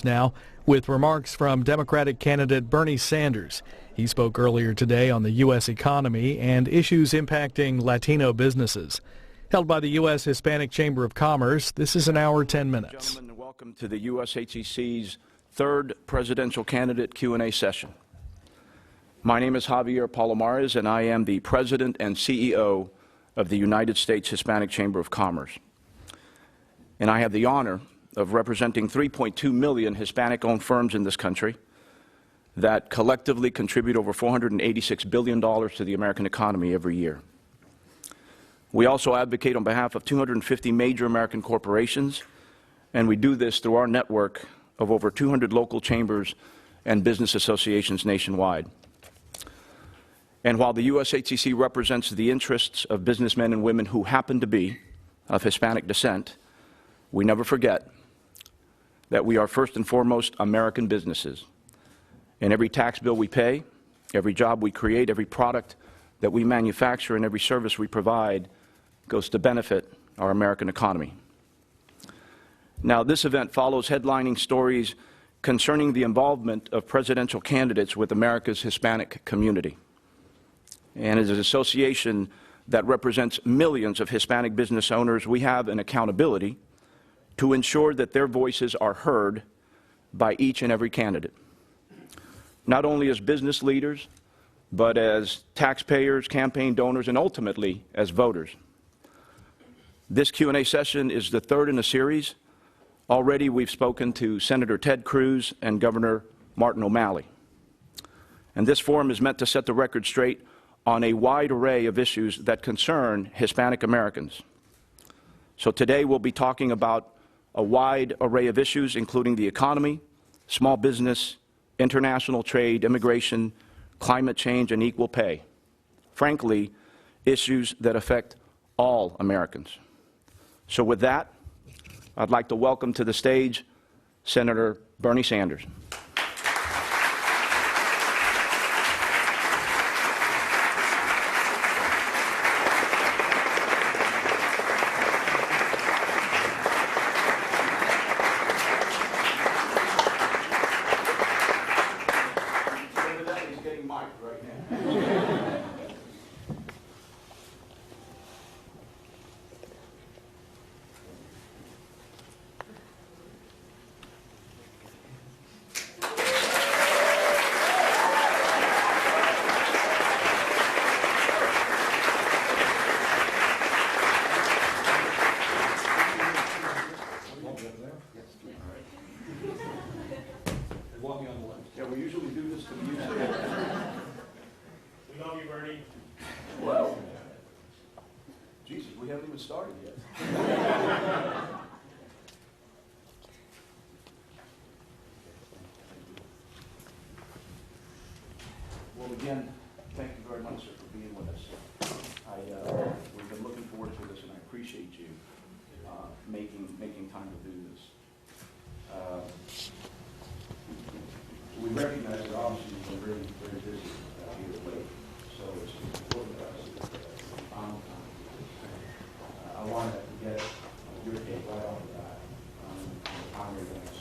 Now, with remarks from Democratic candidate Bernie Sanders. He spoke earlier today on the U.S. economy and issues impacting Latino businesses. Held by the U.S. Hispanic Chamber of Commerce, this is an hour 10 minutes. Gentlemen, welcome to the USHEC's third presidential candidate Q&A session. My name is Javier Palomares, and I am the President and CEO of the United States Hispanic Chamber of Commerce. And I have the honor of representing 3.2 million Hispanic-owned firms in this country that collectively contribute over $486 billion to the American economy every year. We also advocate on behalf of 250 major American corporations, and we do this through our network of over 200 local chambers and business associations nationwide. And while the USHEC represents the interests of businessmen and women who happen to be of Hispanic descent, we never forget that we are first and foremost American businesses. And every tax bill we pay, every job we create, every product that we manufacture, and every service we provide goes to benefit our American economy. Now, this event follows headlining stories concerning the involvement of presidential candidates with America's Hispanic community. And as an association that represents millions of Hispanic business owners, we have an accountability to ensure that their voices are heard by each and every candidate, not only as business leaders, but as taxpayers, campaign donors, and ultimately as voters. This Q&A session is the third in a series. Already we've spoken to Senator Ted Cruz and Governor Martin O'Malley. And this forum is meant to set the record straight on a wide array of issues that concern Hispanic Americans. So today we'll be talking about a wide array of issues, including the economy, small business, international trade, immigration, climate change, and equal pay. Frankly, issues that affect all Americans. So with that, I'd like to welcome to the stage Senator Bernie Sanders. Yeah, we usually do this to the music. We love you, Bernie. Well, Jesus, we haven't even started yet. Well, again, thank you very much, sir, for being with us. We've been looking forward to this, and I appreciate you making time to do this. We recognize that obviously you've been very, very busy here lately, so it's important to us that on time. I want to get your take right off the bat on the primary events.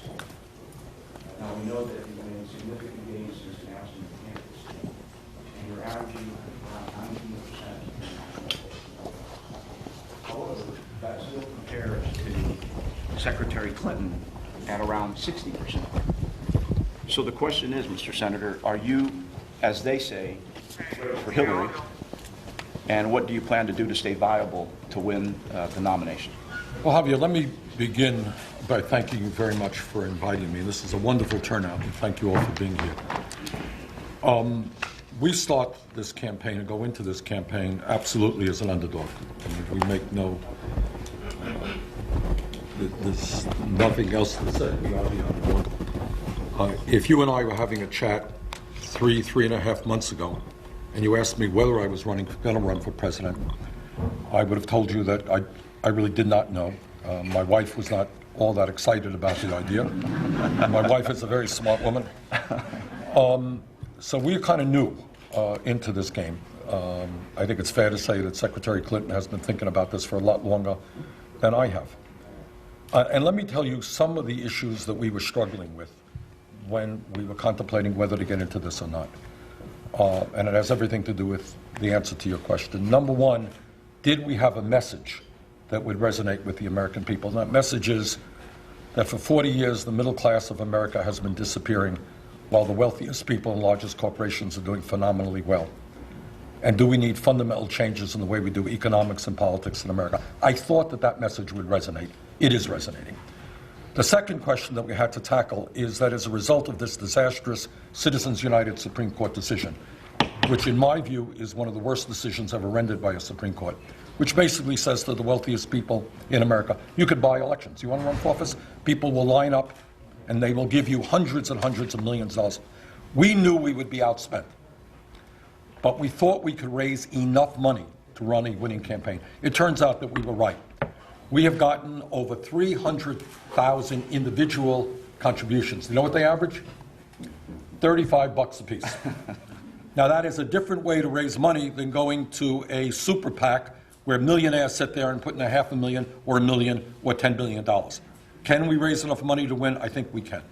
Now, we know that you've made significant gains since announcing the candidacy, and you're averaging around 19% in national polls. However, that still compares to Secretary Clinton at around 60%. So the question is, Mr. Senator, are you, as they say, for Hillary, and what do you plan to do to stay viable to win the nomination? Well, Javier, let me begin by thanking you very much for inviting me. This is a wonderful turnout, and thank you all for being here. We start this campaign and go into this campaign absolutely as an underdog. I mean, we make no, there's nothing else to say. We are the underdog. If you and I were having a chat three and a half months ago, and you asked me whether I was going to run for president, I would have told you that I really did not know. My wife was not all that excited about the idea. My wife is a very smart woman. So we kind of new into this game. I think it's fair to say that Secretary Clinton has been thinking about this for a lot longer than I have. And let me tell you some of the issues that we were struggling with when we were contemplating whether to get into this or not. And it has everything to do with the answer to your question. Number one, did we have a message that would resonate with the American people? And that message is that for 40 years, the middle class of America has been disappearing while the wealthiest people and largest corporations are doing phenomenally well. And do we need fundamental changes in the way we do economics and politics in America? I thought that that message would resonate. It is resonating. The second question that we had to tackle is that as a result of this disastrous Citizens United Supreme Court decision, which in my view is one of the worst decisions ever rendered by a Supreme Court, which basically says to the wealthiest people in America, you could buy elections. You want to run for office? People will line up and they will give you hundreds and hundreds of millions of dollars. We knew we would be outspent, but we thought we could raise enough money to run a winning campaign. It turns out that we were right. We have gotten over 300,000 individual contributions. You know what they average? $35 a piece. Now that is a different way to raise money than going to a super PAC where millionaires sit there and put in $500,000 or $1 million or $10 billion. Can we raise enough money to win? I think we can.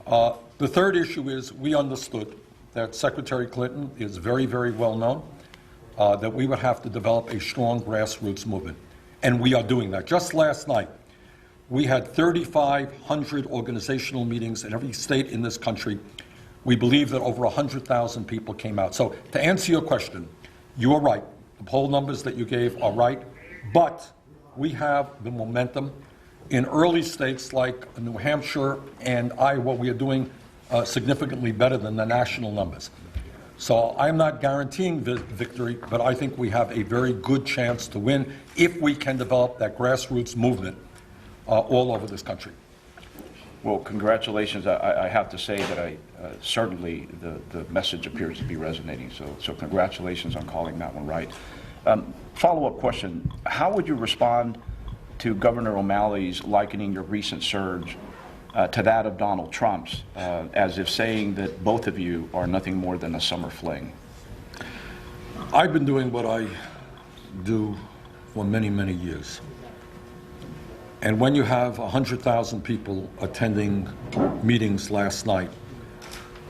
The third issue is we understood that Secretary Clinton is very, very well known, that we would have to develop a strong grassroots movement. And we are doing that. Just last night, we had 3,500 organizational meetings in every state in this country. We believe that over 100,000 people came out. So to answer your question, you are right. The poll numbers that you gave are right. But we have the momentum. In early states like New Hampshire and Iowa, we are doing significantly better than the national numbers. So I'm not guaranteeing victory, but I think we have a very good chance to win if we can develop that grassroots movement all over this country. Well, congratulations. I have to say that certainly the message appears to be resonating, so congratulations on calling that one right. Follow-up question, how would you respond to Governor O'Malley's likening your recent surge to that of Donald Trump's, as if saying that both of you are nothing more than a summer fling? I've been doing what I do for many, many years. And when you have 100,000 people attending meetings last night,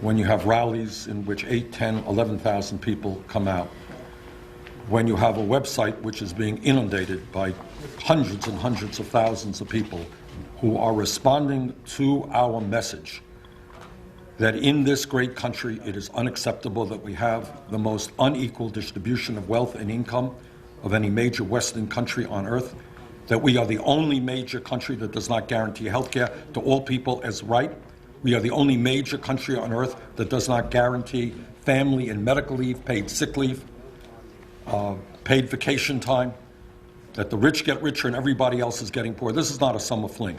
when you have rallies in which 8, 10, 11,000 people come out, when you have a website which is being inundated by hundreds and hundreds of thousands of people who are responding to our message that in this great country it is unacceptable that we have the most unequal distribution of wealth and income of any major Western country on earth, that we are the only major country that does not guarantee health care to all people as right. We are the only major country on earth that does not guarantee family and medical leave, paid sick leave, paid vacation time, that the rich get richer and everybody else is getting poor. This is not a summer fling.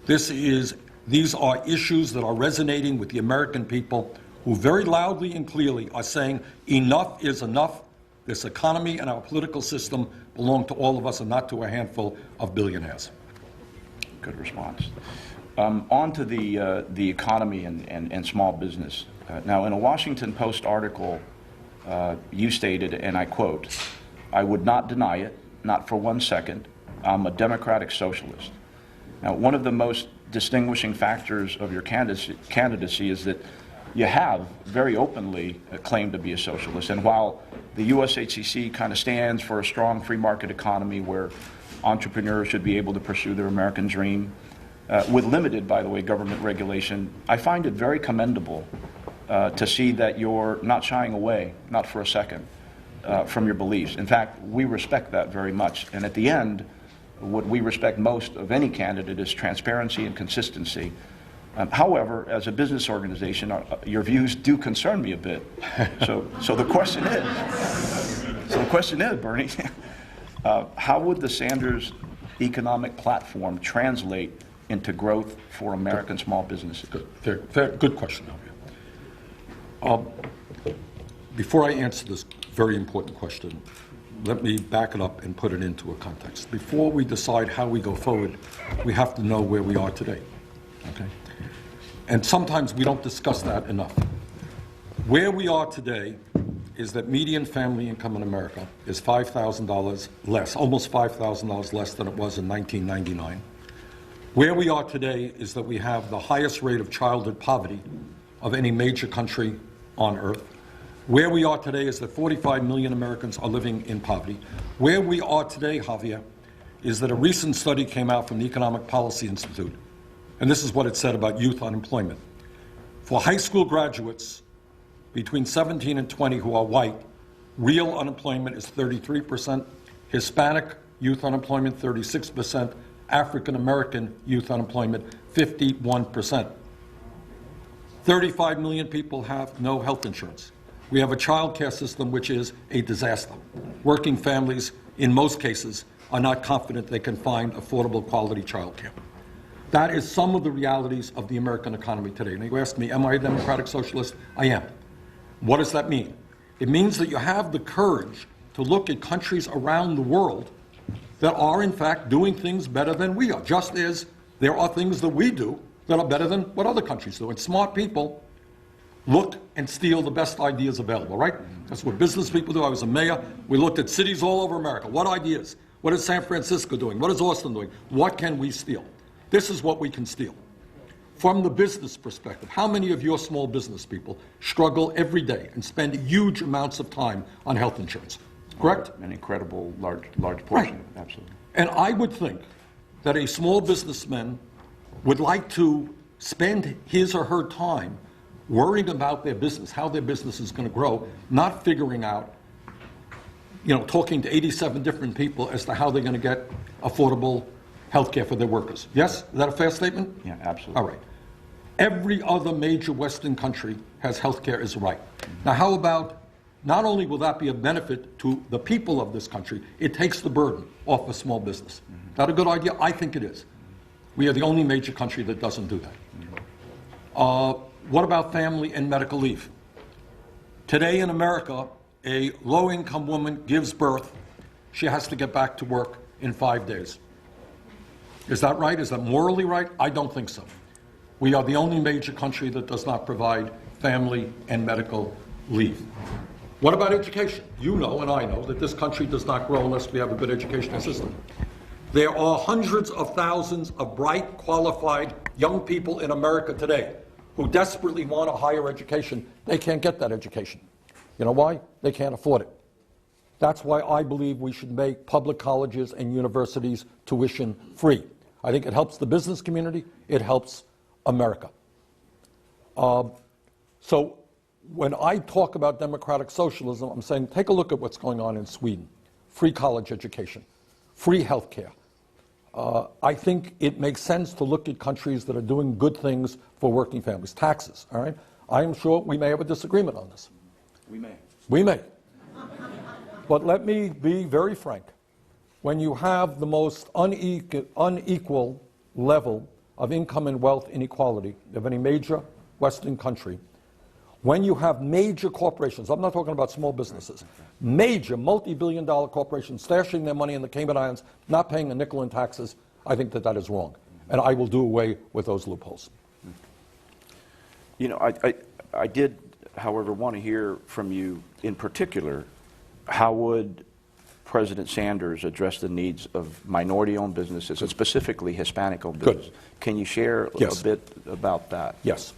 These are issues that are resonating with the American people who very loudly and clearly are saying enough is enough. This economy and our political system belong to all of us and not to a handful of billionaires. Good response. On to the economy and small business. Now, in a Washington Post article, you stated, and I quote, "I would not deny it, not for 1 second. I'm a democratic socialist." Now, one of the most distinguishing factors of your candidacy is that you have very openly claimed to be a socialist. And while the USHCC kind of stands for a strong free market economy where entrepreneurs should be able to pursue their American dream, with limited, by the way, government regulation, I find it very commendable to see that you're not shying away, not for a second, from your beliefs. In fact, we respect that very much. And at the end, what we respect most of any candidate is transparency and consistency. However, as a business organization, your views do concern me a bit. So the question is, Bernie, how would the Sanders economic platform translate into growth for American small businesses? Good question, Javier. Before I answer this very important question, let me back it up and put it into a context. Before we decide how we go forward, we have to know where we are today. Okay? And sometimes we don't discuss that enough. Where we are today is that median family income in America is $5,000 less, almost $5,000 less than it was in 1999. Where we are today is that we have the highest rate of childhood poverty of any major country on earth. Where we are today is that 45 million Americans are living in poverty. Where we are today, Javier, is that a recent study came out from the Economic Policy Institute, and this is what it said about youth unemployment. For high school graduates between 17 and 20 who are white, real unemployment is 33%, Hispanic youth unemployment 36%, African American youth unemployment 51%. 35 million people have no health insurance. We have a child care system which is a disaster. Working families, in most cases, are not confident they can find affordable quality child care. That is some of the realities of the American economy today. And you ask me, am I a democratic socialist? I am. What does that mean? It means that you have the courage to look at countries around the world that are, in fact, doing things better than we are, just as there are things that we do that are better than what other countries do. And smart people look and steal the best ideas available, right? That's what business people do. I was a mayor. We looked at cities all over America. What ideas? What is San Francisco doing? What is Austin doing? What can we steal? This is what we can steal. From the business perspective, how many of your small business people struggle every day and spend huge amounts of time on health insurance? Correct? An incredible large portion. Right. Absolutely. And I would think that a small businessman would like to spend his or her time worrying about their business, how their business is going to grow, not figuring out, talking to 87 different people as to how they're going to get affordable health care for their workers. Yes? Is that a fair statement? Yeah, absolutely. All right. Every other major Western country has health care as a right. Now, how about, not only will that be a benefit to the people of this country, it takes the burden off a small business. Is that a good idea? I think it is. We are the only major country that doesn't do that. What about family and medical leave? Today in America, a low-income woman gives birth, she has to get back to work in 5 days. Is that right? Is that morally right? I don't think so. We are the only major country that does not provide family and medical leave. What about education? You know and I know that this country does not grow unless we have a good educational system. There are hundreds of thousands of bright, qualified young people in America today who desperately want a higher education. They can't get that education. You know why? They can't afford it. That's why I believe we should make public colleges and universities tuition free. I think it helps the business community. It helps America. So when I talk about democratic socialism, I'm saying take a look at what's going on in Sweden. Free college education, free health care. I think it makes sense to look at countries that are doing good things for working families. Taxes, all right? I am sure we may have a disagreement on this. We may. We may. But let me be very frank. When you have the most unequal level of income and wealth inequality of any major Western country, when you have major corporations, I'm not talking about small businesses, major multi-billion-dollar corporations stashing their money in the Cayman Islands, not paying a nickel in taxes, I think that that is wrong. And I will do away with those loopholes. You know, I did, however, want to hear from you in particular, how would President Sanders address the needs of minority-owned businesses, and specifically Hispanic-owned businesses? Can you share a bit about that? Yes.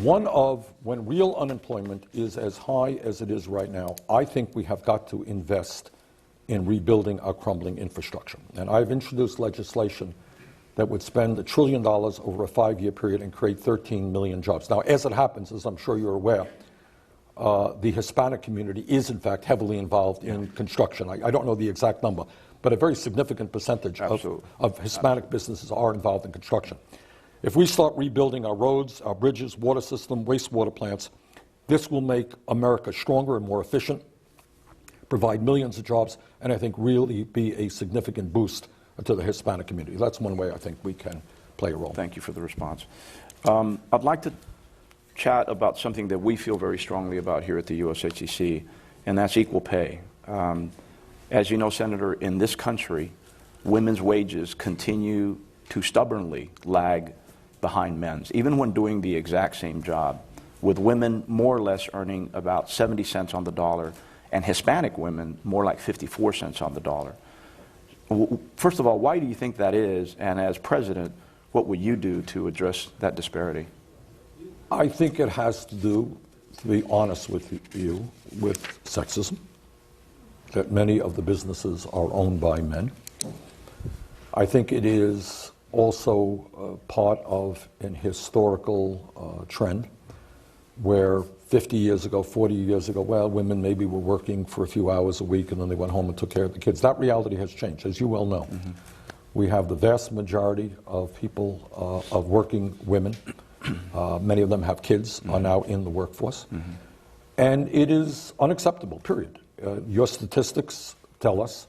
When real unemployment is as high as it is right now, I think we have got to invest in rebuilding our crumbling infrastructure. And I've introduced legislation that would spend $1 trillion over a 5-year period and create 13 million jobs. Now, as it happens, as I'm sure you're aware, the Hispanic community is, in fact, heavily involved in construction. I don't know the exact number, but a very significant percentage of Hispanic businesses are involved in construction. If we start rebuilding our roads, our bridges, water system, wastewater plants, this will make America stronger and more efficient, provide millions of jobs, and I think really be a significant boost to the Hispanic community. That's one way I think we can play a role. Thank you for the response. I'd like to chat about something that we feel very strongly about here at the USHEC, and that's equal pay. As you know, Senator, in this country, women's wages continue to stubbornly lag behind men's, even when doing the exact same job, with women more or less earning about 70 cents on the dollar, and Hispanic women more like 54 cents on the dollar. First of all, why do you think that is? And as president, what would you do to address that disparity? I think it has to do, to be honest with you, with sexism, that many of the businesses are owned by men. I think it is also part of an historical trend where 50 years ago, 40 years ago, well, women maybe were working for a few hours a week and then they went home and took care of the kids. That reality has changed, as you well know. Mm-hmm. We have the vast majority of people, of working women, many of them have kids, mm-hmm. are now in the workforce. Mm-hmm. And it is unacceptable, period. Your statistics tell us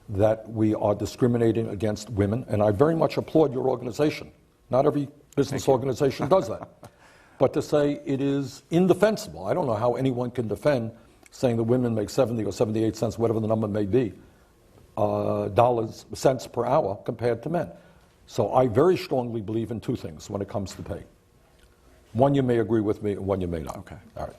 that we are discriminating against women, and I very much applaud your organization. Not every business organization does that. But to say it is indefensible, I don't know how anyone can defend saying that women make 70 or 78 cents, whatever the number may be, cents per hour compared to men. So I very strongly believe in two things when it comes to pay. One you may agree with me, and one you may not. Okay. All right.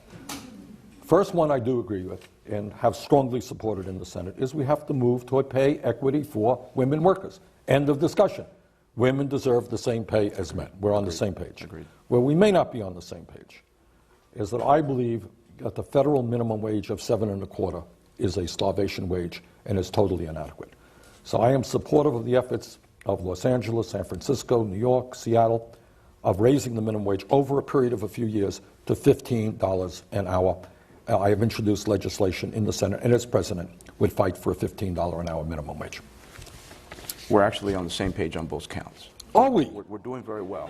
First one I do agree with and have strongly supported in the Senate is we have to move toward pay equity for women workers. End of discussion. Women deserve the same pay as men. We're on the same page. Agreed. Where we may not be on the same page is that I believe that the federal minimum wage of $7.25 is a starvation wage and is totally inadequate. So I am supportive of the efforts of Los Angeles, San Francisco, New York, Seattle, of raising the minimum wage over a period of a few years to $15 an hour. I have introduced legislation in the Senate, and as president, would fight for a $15 an hour minimum wage. We're actually on the same page on both counts. Are we? We're doing very well.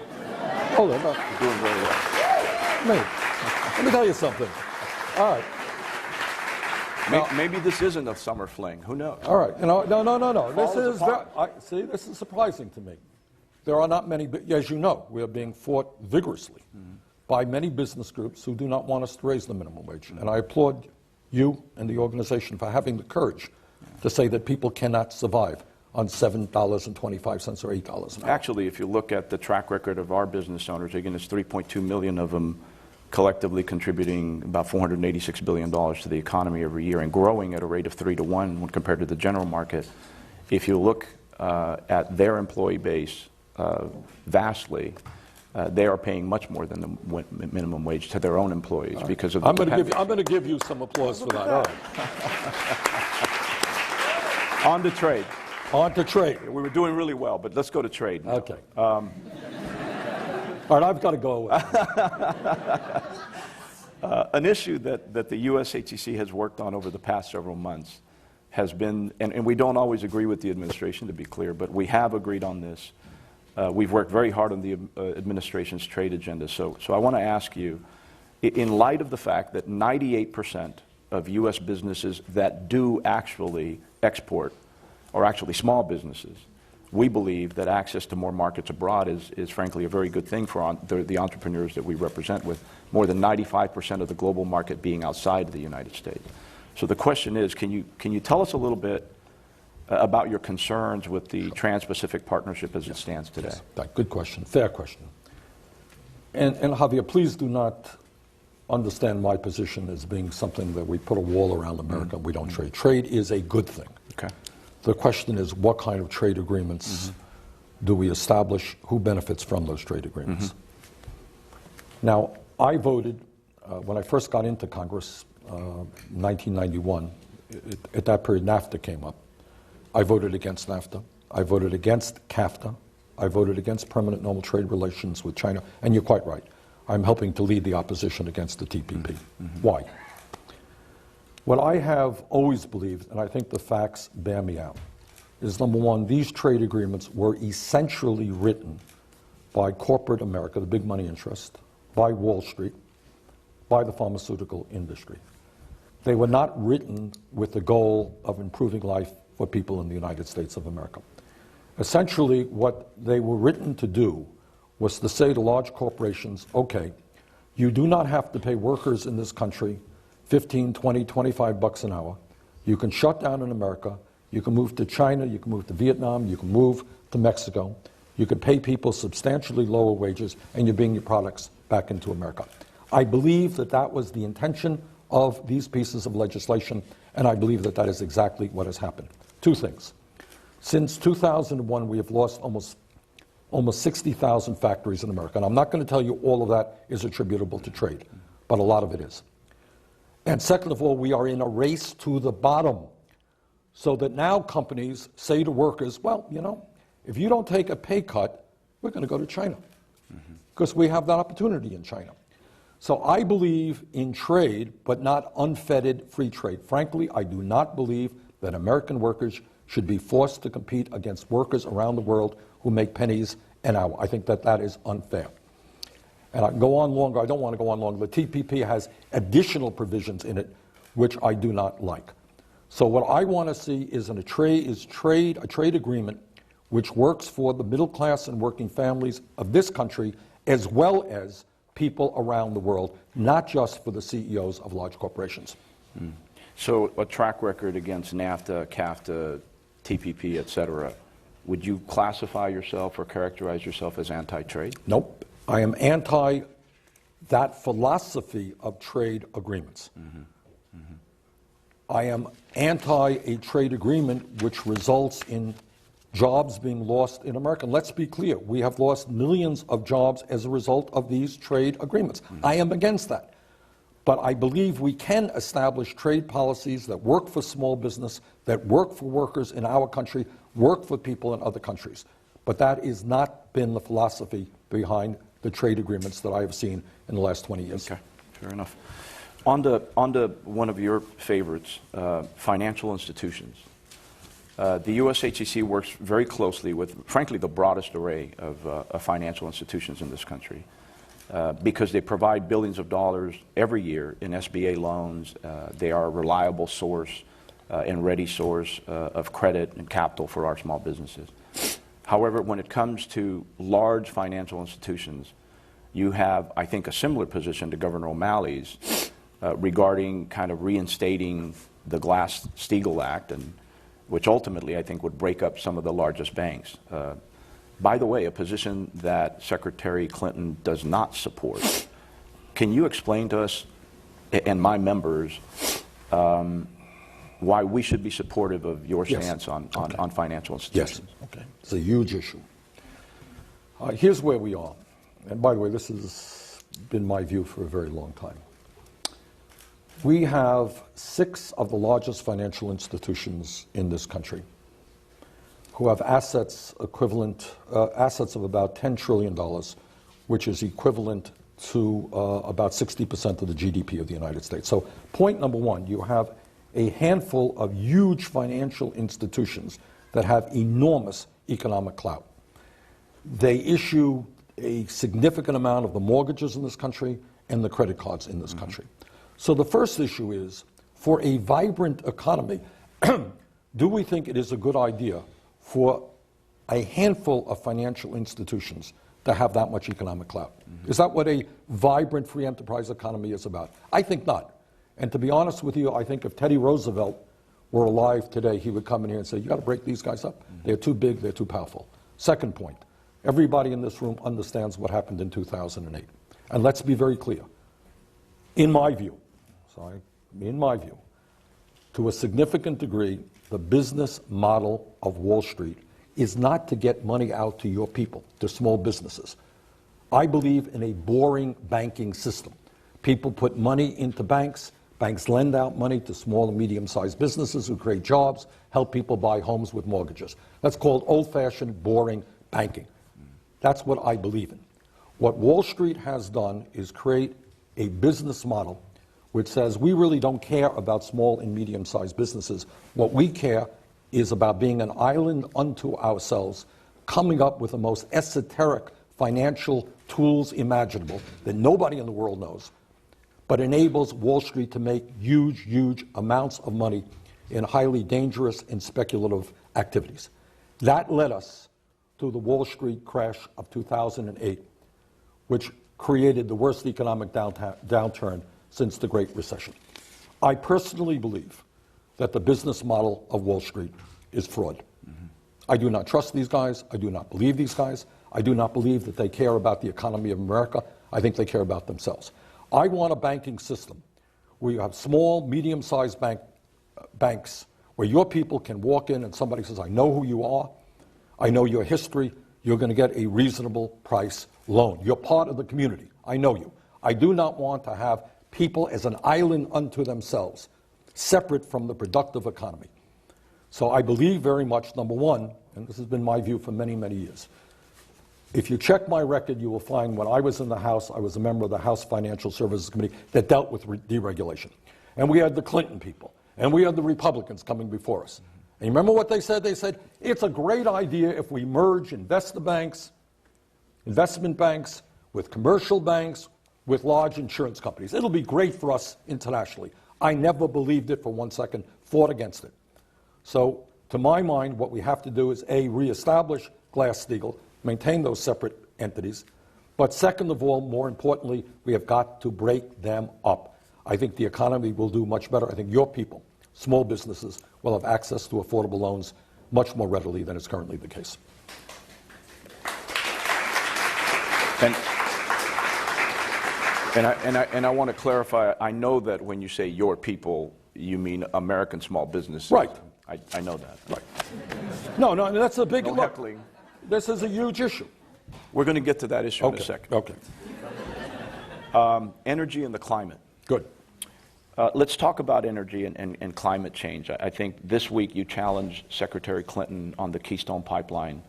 Hold on. We're doing very well. Let me tell you something. All right. Maybe this isn't a summer fling. Who knows? All right. No. This is surprising to me. There are not many, as you know, we are being fought vigorously by many business groups who do not want us to raise the minimum wage. And I applaud you and the organization for having the courage to say that people cannot survive on $7.25 or $8 an hour. Actually, if you look at the track record of our business owners, again, it's 3.2 million of them collectively contributing about $486 billion to the economy every year and growing at a rate of 3 to 1 when compared to the general market. If you look at their employee base vastly, they are paying much more than the minimum wage to their own employees because of the I'm going to give you some applause for that. All right. On to trade. On to trade. We were doing really well, but let's go to trade now. Okay. All right, I've got to go away. An issue that the USHEC has worked on over the past several months has been, and we don't always agree with the administration, to be clear, but we have agreed on this. We've worked very hard on the administration's trade agenda. So I want to ask you, in light of the fact that 98% of U.S. businesses that do actually export are actually small businesses, we believe that access to more markets abroad is frankly a very good thing for the entrepreneurs that we represent, with more than 95% of the global market being outside of the United States. So the question is, can you tell us a little bit about your concerns with the Trans-Pacific Partnership as it stands today? Yes. Good question, fair question. And Javier, please do not understand my position as being something that we put a wall around America and we don't trade. Trade is a good thing. Okay. The question is, what kind of trade agreements do we establish? Who benefits from those trade agreements? Now, I voted, when I first got into Congress, 1991, at that period NAFTA came up. I voted against NAFTA. I voted against CAFTA. I voted against permanent normal trade relations with China. And you're quite right. I'm helping to lead the opposition against the TPP. Why? What I have always believed, and I think the facts bear me out, is number one, these trade agreements were essentially written by corporate America, the big money interest, by Wall Street, by the pharmaceutical industry. They were not written with the goal of improving life for people in the United States of America. Essentially, what they were written to do was to say to large corporations, okay, you do not have to pay workers in this country 15, 20, 25 bucks an hour. You can shut down in America. You can move to China. You can move to Vietnam. You can move to Mexico. You can pay people substantially lower wages, and you bring your products back into America. I believe that that was the intention of these pieces of legislation, and I believe that that is exactly what has happened. Two things. Since 2001, we have lost almost 60,000 factories in America. And I'm not going to tell you all of that is attributable to trade, but a lot of it is. And second of all, we are in a race to the bottom, so that now companies say to workers, well, you know, if you don't take a pay cut, we're going to go to China, because we have that opportunity in China. So I believe in trade, but not unfettered free trade. Frankly, I do not believe that American workers should be forced to compete against workers around the world who make pennies an hour. I think that that is unfair. And I can go on longer. I don't want to go on longer. The TPP has additional provisions in it which I do not like. So what I want to see is a trade agreement which works for the middle class and working families of this country as well as people around the world, not just for the CEOs of large corporations. So a track record against NAFTA, CAFTA, TPP, et cetera, would you classify yourself or characterize yourself as anti-trade? Nope. I am anti that philosophy of trade agreements. I am anti a trade agreement which results in jobs being lost in America. And let's be clear, we have lost millions of jobs as a result of these trade agreements. I am against that. But I believe we can establish trade policies that work for small business, that work for workers in our country, work for people in other countries. But that has not been the philosophy behind the trade agreements that I have seen in the last 20 years. Okay, fair enough. On to one of your favorites, financial institutions. The USHEC works very closely with, frankly, the broadest array of financial institutions in this country because they provide billions of dollars every year in SBA loans. They are a reliable source and ready source of credit and capital for our small businesses. However, when it comes to large financial institutions, you have, I think, a similar position to Governor O'Malley's regarding kind of reinstating the Glass-Steagall Act, and which ultimately I think would break up some of the largest banks. By the way, a position that Secretary Clinton does not support. Can you explain to us and my members why we should be supportive of your stance on financial institutions? Yes, okay. It's a huge issue. Here's where we are. And by the way, this has been my view for a very long time. We have 6 of the largest financial institutions in this country who have assets equivalent, assets of about $10 trillion, which is equivalent to about 60% of the GDP of the United States. So point number one, you have a handful of huge financial institutions that have enormous economic clout. They issue a significant amount of the mortgages in this country and the credit cards in this country. So the first issue is, for a vibrant economy, do we think it is a good idea for a handful of financial institutions to have that much economic clout? Is that what a vibrant free enterprise economy is about? I think not. And to be honest with you, I think if Teddy Roosevelt were alive today, he would come in here and say, you got to break these guys up. They're too big, they're too powerful. Second point, everybody in this room understands what happened in 2008. And let's be very clear. In my view, to a significant degree, the business model of Wall Street is not to get money out to your people, to small businesses. I believe in a boring banking system. People put money into banks. Banks lend out money to small and medium-sized businesses who create jobs, help people buy homes with mortgages. That's called old-fashioned, boring banking. That's what I believe in. What Wall Street has done is create a business model which says we really don't care about small and medium-sized businesses. What we care is about being an island unto ourselves, coming up with the most esoteric financial tools imaginable that nobody in the world knows, but enables Wall Street to make huge, huge amounts of money in highly dangerous and speculative activities. That led us to the Wall Street crash of 2008, which created the worst economic downturn since the Great Recession. I personally believe that the business model of Wall Street is fraud. I do not trust these guys. I do not believe these guys. I do not believe that they care about the economy of America. I think they care about themselves. I want a banking system where you have small, medium-sized banks where your people can walk in and somebody says, I know who you are, I know your history, you're going to get a reasonable price loan. You're part of the community. I know you. I do not want to have people as an island unto themselves, separate from the productive economy. So I believe very much, number one, and this has been my view for many, many years, if you check my record, you will find when I was in the House, I was a member of the House Financial Services Committee that dealt with deregulation. And we had the Clinton people, and we had the Republicans coming before us. And you remember what they said? They said, it's a great idea if we merge investment banks with commercial banks, with large insurance companies. It'll be great for us internationally. I never believed it for 1 second, fought against it. So, to my mind, what we have to do is, A, reestablish Glass-Steagall, maintain those separate entities, but second of all, more importantly, we have got to break them up. I think the economy will do much better. I think your people, small businesses, will have access to affordable loans much more readily than is currently the case. And I want to clarify, I know that when you say your people, you mean American small businesses. Right. I know that. Right. No, that's a big No look. heckling. This is a huge issue. We're going to get to that issue in a second. Okay. Energy and the climate. Good. Let's talk about energy and climate change. I think this week you challenged Secretary Clinton on the Keystone Pipeline,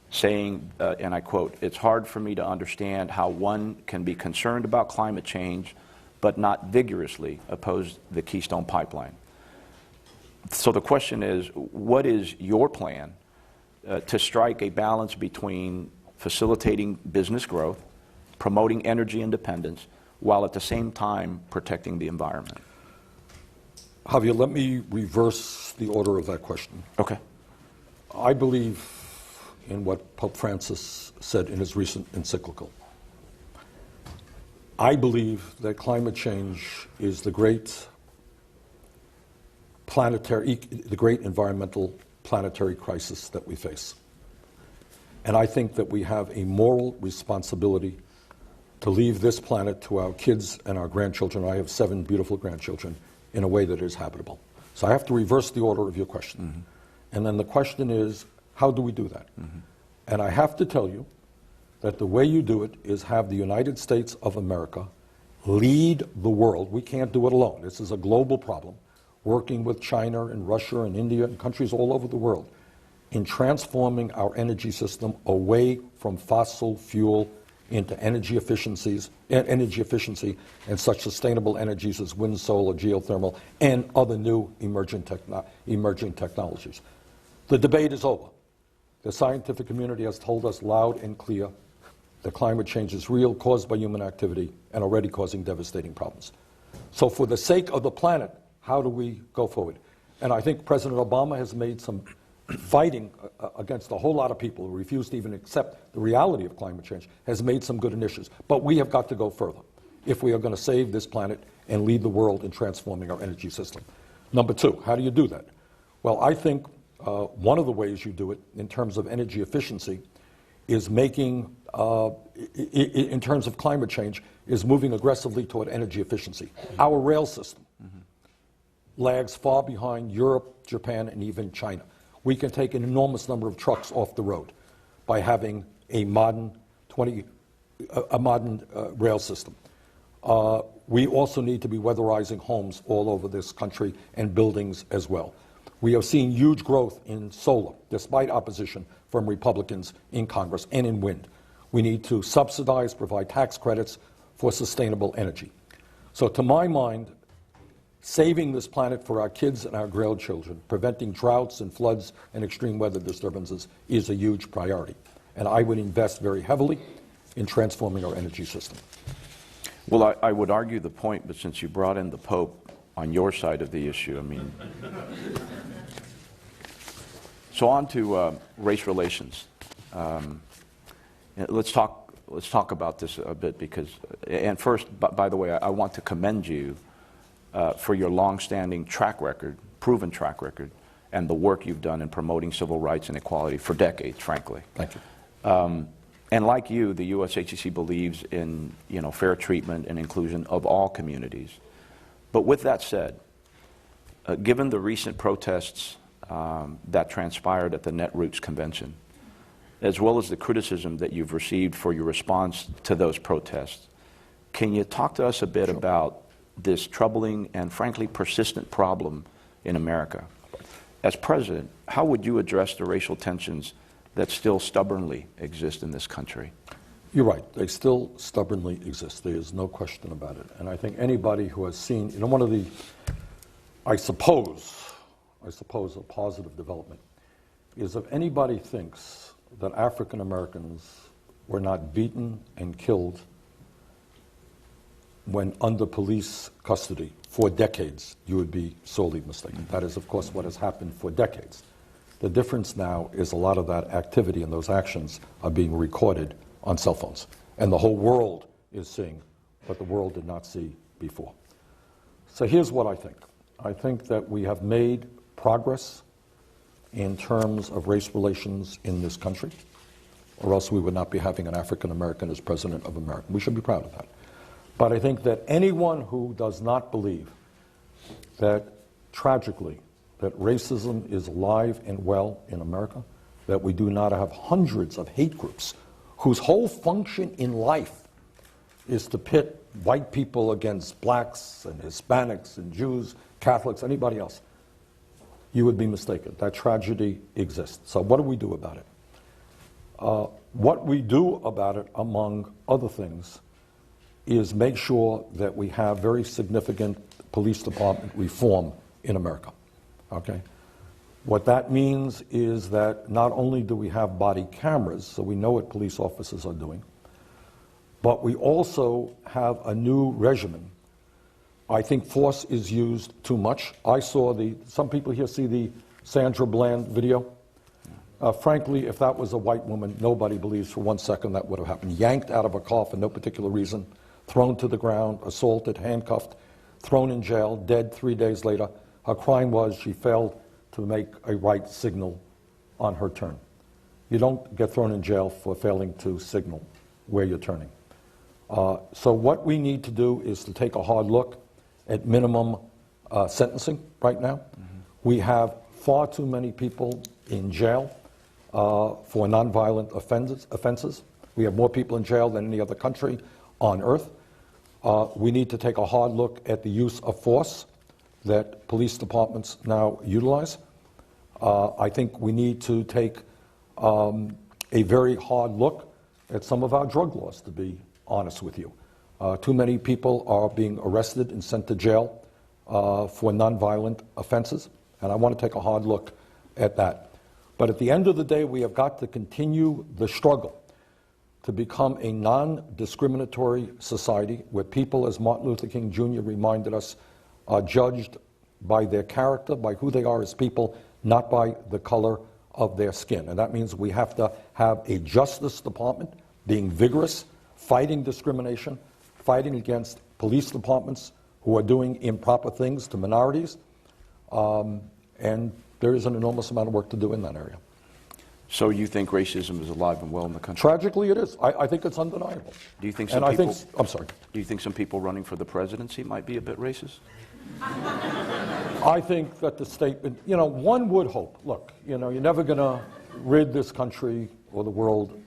saying, and I quote, "It's hard for me to understand how one can be concerned about climate change but not vigorously oppose the Keystone Pipeline." So the question is, what is your plan to strike a balance between facilitating business growth, promoting energy independence, while at the same time protecting the environment? Javier, let me reverse the order of that question. Okay. I believe in what Pope Francis said in his recent encyclical. I believe that climate change is the great environmental planetary crisis that we face. And I think that we have a moral responsibility to leave this planet to our kids and our grandchildren. I have 7 beautiful grandchildren, in a way that is habitable. So I have to reverse the order of your question. Mm-hmm. And then the question is, how do we do that? Mm-hmm. And I have to tell you that the way you do it is have the United States of America lead the world. We can't do it alone. This is a global problem, working with China and Russia and India and countries all over the world in transforming our energy system away from fossil fuel into energy efficiency and such sustainable energies as wind, solar, geothermal, and other new emerging technologies. The debate is over. The scientific community has told us loud and clear that climate change is real, caused by human activity, and already causing devastating problems. So for the sake of the planet, how do we go forward? And I think President Obama has made some fighting against a whole lot of people who refuse to even accept the reality of climate change, has made some good initiatives. But we have got to go further if we are going to save this planet and lead the world in transforming our energy system. Number 2, how do you do that? Well, I think one of the ways you do it in terms of energy efficiency is making, in terms of climate change, is moving aggressively toward energy efficiency. Our rail system lags far behind Europe, Japan, and even China. We can take an enormous number of trucks off the road by having a modern rail system. We also need to be weatherizing homes all over this country and buildings as well. We have seen huge growth in solar, despite opposition from Republicans in Congress and in wind. We need to subsidize, provide tax credits for sustainable energy. So to my mind, saving this planet for our kids and our grandchildren, preventing droughts and floods and extreme weather disturbances is a huge priority. And I would invest very heavily in transforming our energy system. Well, I would argue the point, but since you brought in the Pope on your side of the issue, I mean... So on to race relations. Let's talk about this a bit because, and first, by the way, I want to commend you for your long-standing track record, proven track record, and the work you've done in promoting civil rights and equality for decades, frankly. Thank you. And like you, the USHEC believes in fair treatment and inclusion of all communities. But with that said, Given the recent protests that transpired at the Netroots Convention, as well as the criticism that you've received for your response to those protests, can you talk to us a bit about this troubling and frankly persistent problem in America? As president, how would you address the racial tensions that still stubbornly exist in this country? You're right. They still stubbornly exist. There is no question about it. And I think anybody who has seen, one of the, I suppose a positive development is if anybody thinks that African Americans were not beaten and killed when under police custody for decades, you would be sorely mistaken. That is, of course, what has happened for decades. The difference now is a lot of that activity and those actions are being recorded on cell phones. And the whole world is seeing what the world did not see before. So here's what I think. I think that we have made progress in terms of race relations in this country, or else we would not be having an African American as president of America. We should be proud of that. But I think that anyone who does not believe that, tragically, that racism is alive and well in America, that we do not have hundreds of hate groups whose whole function in life is to pit white people against blacks and Hispanics and Jews, Catholics, anybody else, you would be mistaken. That tragedy exists. So what do we do about it? What we do about it, among other things, is make sure that we have very significant police department reform in America. Okay? What that means is that not only do we have body cameras, so we know what police officers are doing, but we also have a new regimen. I think force is used too much. I saw some people here see the Sandra Bland video. Frankly, if that was a white woman, nobody believes for 1 second that would have happened. Yanked out of a car for no particular reason, thrown to the ground, assaulted, handcuffed, thrown in jail, dead 3 days later. Her crime was she failed to make a right signal on her turn. You don't get thrown in jail for failing to signal where you're turning. So what we need to do is to take a hard look at minimum sentencing right now. Mm-hmm. We have far too many people in jail for nonviolent offenses. We have more people in jail than any other country on earth. We need to take a hard look at the use of force that police departments now utilize. I think we need to take a very hard look at some of our drug laws, to be honest with you. Too many people are being arrested and sent to jail for nonviolent offenses, and I want to take a hard look at that. But at the end of the day, we have got to continue the struggle to become a non-discriminatory society where people, as Martin Luther King Jr. reminded us, are judged by their character, by who they are as people, not by the color of their skin. And that means we have to have a Justice Department being vigorous, fighting discrimination, fighting against police departments who are doing improper things to minorities. And there is an enormous amount of work to do in that area. So you think racism is alive and well in the country? Tragically, it is. I think it's undeniable. Do you think I'm sorry. Do you think some people running for the presidency might be a bit racist? I think that the statement, one would hope. Look, you're never going to rid this country or the world.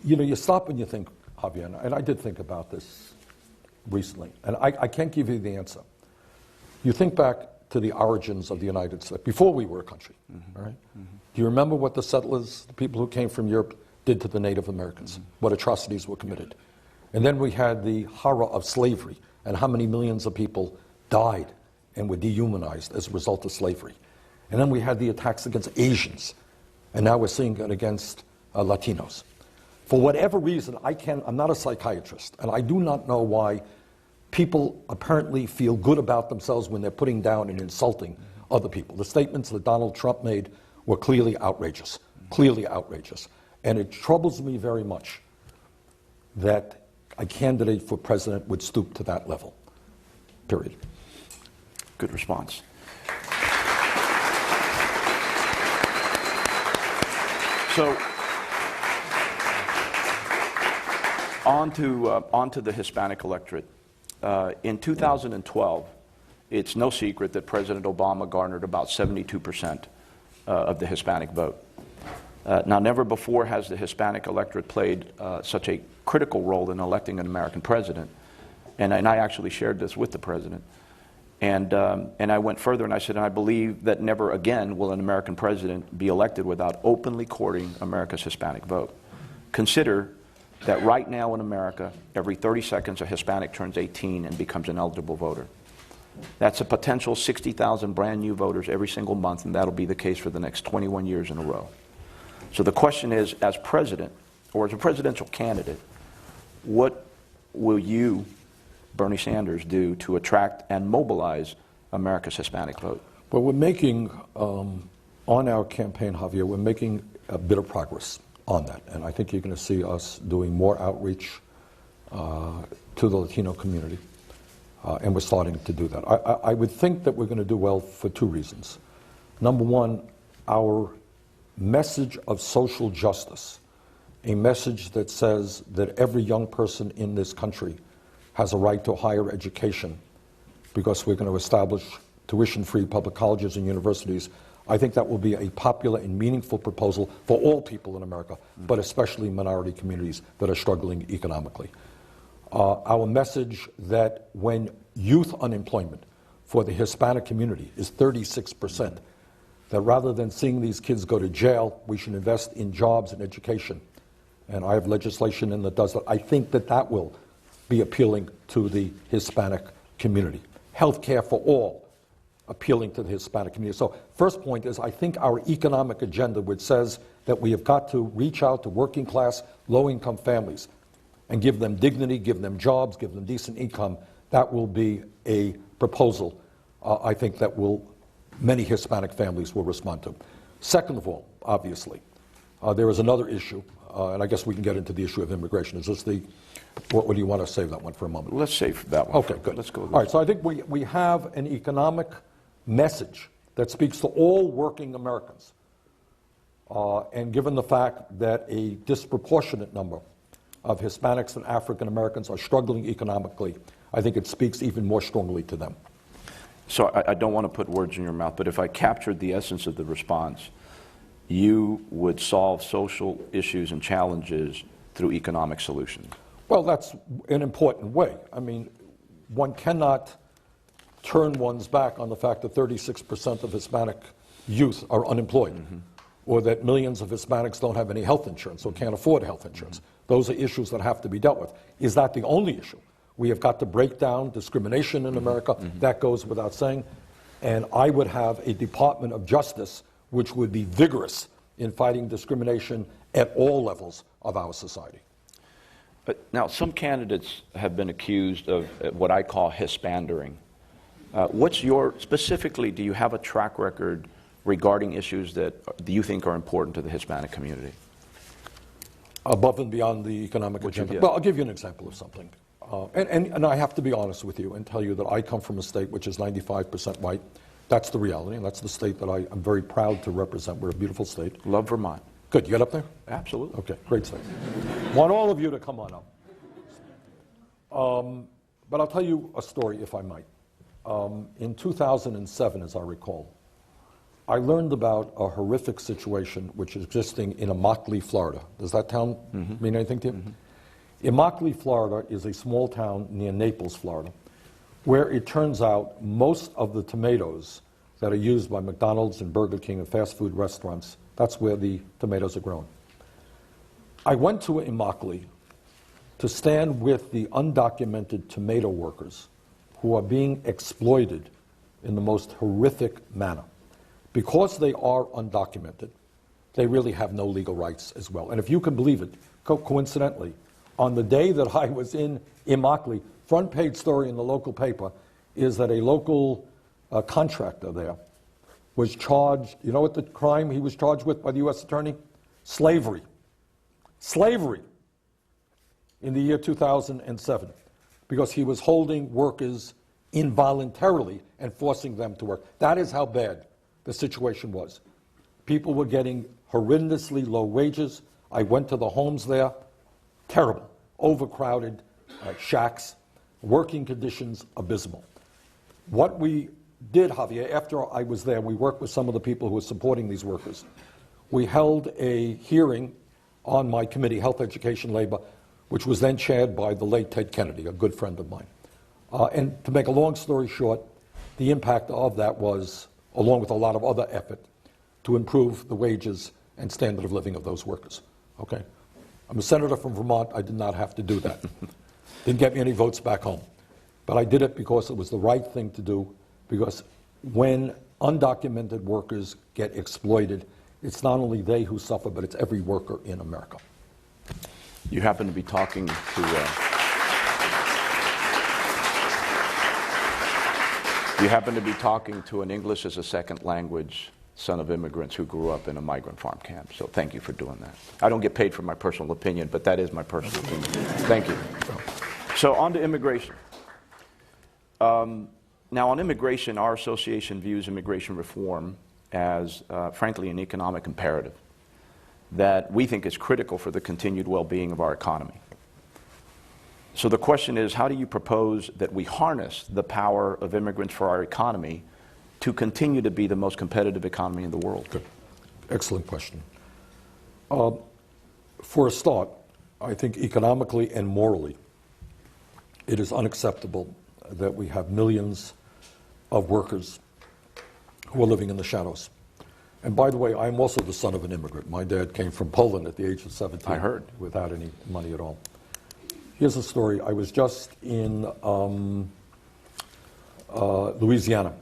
You stop and you think, Javier, and I did think about this recently, and I can't give you the answer. You think back to the origins of the United States, before we were a country, mm-hmm. All right? Mm-hmm. Do you remember what the settlers, the people who came from Europe, did to the Native Americans? Mm-hmm. What atrocities were committed? And then we had the horror of slavery, and how many millions of people died and were dehumanized as a result of slavery. And then we had the attacks against Asians, and now we're seeing it against Latinos. For whatever reason, I'm not a psychiatrist, and I do not know why people apparently feel good about themselves when they're putting down and insulting other people. The statements that Donald Trump made were clearly outrageous, And it troubles me very much that a candidate for president would stoop to that level, period. Good response. So, on to the Hispanic electorate. In 2012, it's no secret that President Obama garnered about 72% of the Hispanic vote. Now, never before has the Hispanic electorate played such a critical role in electing an American president. And I actually shared this with the president. And I went further and I said, I believe that never again will an American president be elected without openly courting America's Hispanic vote. Consider that right now in America, every 30 seconds a Hispanic turns 18 and becomes an eligible voter. That's a potential 60,000 brand new voters every single month, and that'll be the case for the next 21 years in a row. So the question is, as president, or as a presidential candidate, what will you, Bernie Sanders, do to attract and mobilize America's Hispanic vote? Well, we're making, on our campaign, Javier, we're making a bit of progress on that. And I think you're going to see us doing more outreach to the Latino community. And we're starting to do that. I would think that we're going to do well for two reasons. Number one, our message of social justice, a message that says that every young person in this country has a right to higher education because we're going to establish tuition-free public colleges and universities. I think that will be a popular and meaningful proposal for all people in America, but especially minority communities that are struggling economically. Our message that when youth unemployment for the Hispanic community is 36%, that rather than seeing these kids go to jail, we should invest in jobs and education. And I have legislation in that does that. I think that that will be appealing to the Hispanic community. Healthcare for all, appealing to the Hispanic community. So first point is, I think our economic agenda, which says that we have got to reach out to working class, low-income families and give them dignity, give them jobs, give them decent income, that will be a proposal I think that many Hispanic families will respond to. Second of all, obviously, there is another issue, and I guess we can get into the issue of immigration. Is this what do you want to save that one for a moment? Let's save that one. Okay, good. Let's go. All right, so I think we have an economic message that speaks to all working Americans. And given the fact that a disproportionate number of Hispanics and African Americans are struggling economically, I think it speaks even more strongly to them. So I don't want to put words in your mouth, but if I captured the essence of the response, you would solve social issues and challenges through economic solutions. Well, that's an important way. I mean, one cannot turn one's back on the fact that 36% of Hispanic youth are unemployed, or that millions of Hispanics don't have any health insurance or can't afford health insurance. Those are issues that have to be dealt with. Is that the only issue? We have got to break down discrimination in America. That goes without saying. And I would have a Department of Justice which would be vigorous in fighting discrimination at all levels of our society. But now, some candidates have been accused of what I call Hispandering. Specifically, do you have a track record regarding issues that you think are important to the Hispanic community? Above and beyond the economic agenda? Well, I'll give you an example of something. And I have to be honest with you and tell you that I come from a state which is 95% white. That's the reality, and that's the state that I'm very proud to represent. We're a beautiful state. Love Vermont. Good. You get up there? Absolutely. Okay, great state. Want all of you to come on up. But I'll tell you a story, if I might. In 2007, as I recall, I learned about a horrific situation which is existing in Immokalee, Florida. Does that town mean anything to you? Immokalee, Florida is a small town near Naples, Florida, where it turns out most of the tomatoes that are used by McDonald's and Burger King and fast food restaurants, that's where the tomatoes are grown. I went to Immokalee to stand with the undocumented tomato workers who are being exploited in the most horrific manner. Because they are undocumented, they really have no legal rights as well. And if you can believe it, coincidentally, on the day that I was in Immokalee, front page story in the local paper is that a local contractor there was charged, you know what the crime he was charged with by the U.S. Attorney? Slavery. Slavery in the year 2007, because he was holding workers involuntarily and forcing them to work. That is how bad the situation was. People were getting horrendously low wages. I went to the homes there. Terrible, overcrowded shacks, working conditions abysmal. What we did, Javier, after I was there, we worked with some of the people who were supporting these workers. We held a hearing on my committee, Health, Education, Labor, which was then chaired by the late Ted Kennedy, a good friend of mine. And to make a long story short, the impact of that was, along with a lot of other effort, to improve the wages and standard of living of those workers. Okay? I'm a senator from Vermont. I did not have to do that. Didn't get me any votes back home. But I did it because it was the right thing to do, because when undocumented workers get exploited, it's not only they who suffer, but it's every worker in America. You happen to be talking to an English as a second language son of immigrants who grew up in a migrant farm camp. So thank you for doing that. I don't get paid for my personal opinion, but that is my personal opinion. Thank you. So on to immigration. Now on immigration, our association views immigration reform as, frankly, an economic imperative that we think is critical for the continued well-being of our economy. So the question is, how do you propose that we harness the power of immigrants for our economy to continue to be the most competitive economy in the world? Good. Excellent question. For a start, I think economically and morally, it is unacceptable that we have millions of workers who are living in the shadows. And by the way, I'm also the son of an immigrant. My dad came from Poland at the age of 17. I heard. Without any money at all. Here's a story. I was just in Louisiana,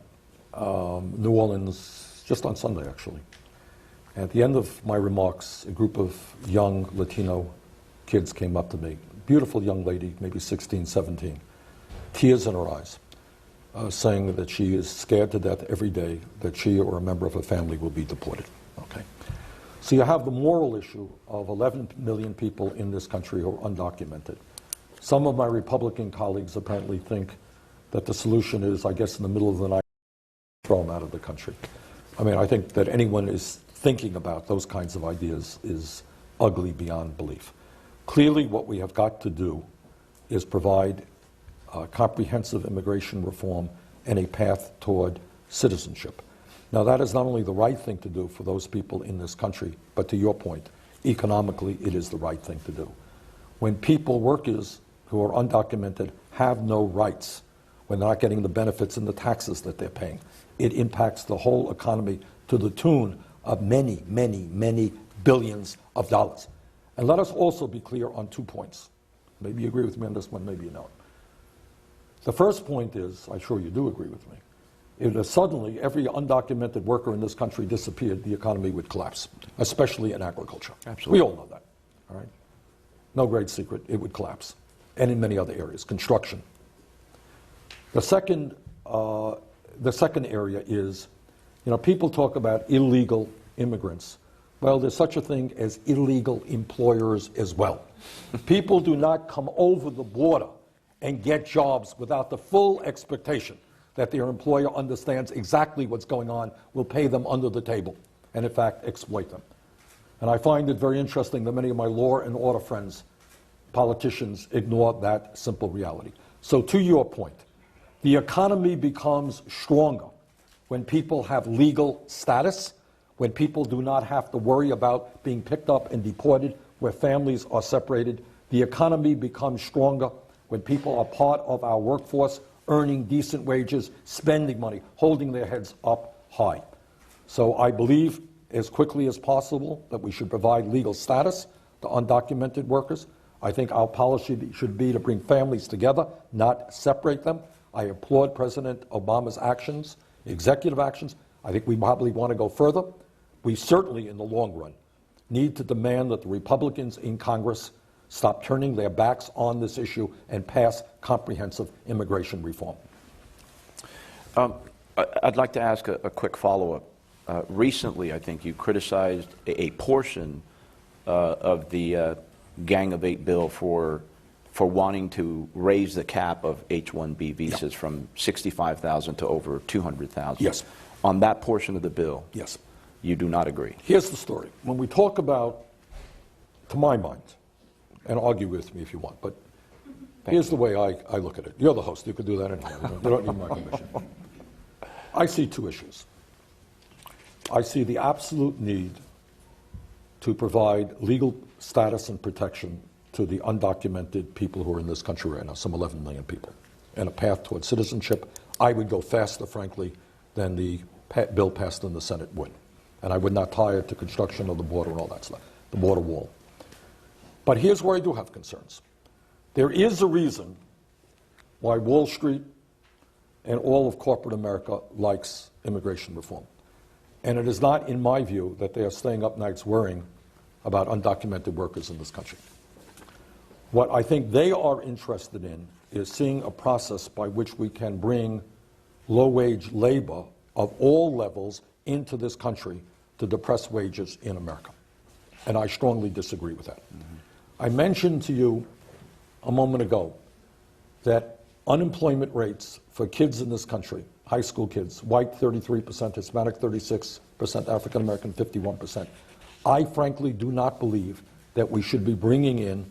New Orleans, just on Sunday, actually. At the end of my remarks, a group of young Latino kids came up to me. Beautiful young lady, maybe 16, 17, tears in her eyes, saying that she is scared to death every day that she or a member of her family will be deported. Okay. So you have the moral issue of 11 million people in this country who are undocumented. Some of my Republican colleagues apparently think that the solution is, I guess, in the middle of the night, throw them out of the country. I mean, I think that anyone is thinking about those kinds of ideas is ugly beyond belief. Clearly, what we have got to do is provide comprehensive immigration reform and a path toward citizenship. Now, that is not only the right thing to do for those people in this country, but to your point, economically, it is the right thing to do. When people, workers who are undocumented, have no rights, when they're not getting the benefits and the taxes that they're paying, it impacts the whole economy to the tune of many, many, many billions of dollars. And let us also be clear on 2 points. Maybe you agree with me on this one, maybe you don't. The first point is, I'm sure you do agree with me, if suddenly every undocumented worker in this country disappeared, the economy would collapse, especially in agriculture. Absolutely. We all know that, all right? No great secret, it would collapse. And in many other areas, construction. The second area is, people talk about illegal immigrants. Well, there's such a thing as illegal employers as well. People do not come over the border and get jobs without the full expectation that their employer understands exactly what's going on, will pay them under the table, and in fact exploit them. And I find it very interesting that many of my law and order friends, politicians, ignore that simple reality. So to your point, the economy becomes stronger when people have legal status, when people do not have to worry about being picked up and deported, where families are separated. The economy becomes stronger when people are part of our workforce, earning decent wages, spending money, holding their heads up high. So I believe as quickly as possible that we should provide legal status to undocumented workers. I think our policy should be to bring families together, not separate them. I applaud President Obama's actions, executive actions. I think we probably want to go further. We certainly, in the long run, need to demand that the Republicans in Congress stop turning their backs on this issue and pass comprehensive immigration reform. I'd like to ask a quick follow-up. Recently, I think you criticized a portion of the Gang of Eight bill for wanting to raise the cap of H-1B visas from 65,000 to over 200,000. Yes. On that portion of the bill, yes, you do not agree. Here's the story. When we talk about, to my mind, and argue with me if you want, but Here's the way I look at it. You're the host. You could do that anyway. You don't need my permission. I see two issues. I see the absolute need to provide legal status and protection to the undocumented people who are in this country right now, some 11 million people, and a path towards citizenship. I would go faster, frankly, than the bill passed in the Senate would. And I would not tie it to construction of the border and all that stuff, the border wall. But here's where I do have concerns. There is a reason why Wall Street and all of corporate America likes immigration reform. And it is not, in my view, that they are staying up nights worrying about undocumented workers in this country. What I think they are interested in is seeing a process by which we can bring low-wage labor of all levels into this country to depress wages in America. And I strongly disagree with that. I mentioned to you a moment ago that unemployment rates for kids in this country, high school kids, white 33%, Hispanic 36%, African American 51%. I frankly do not believe that we should be bringing in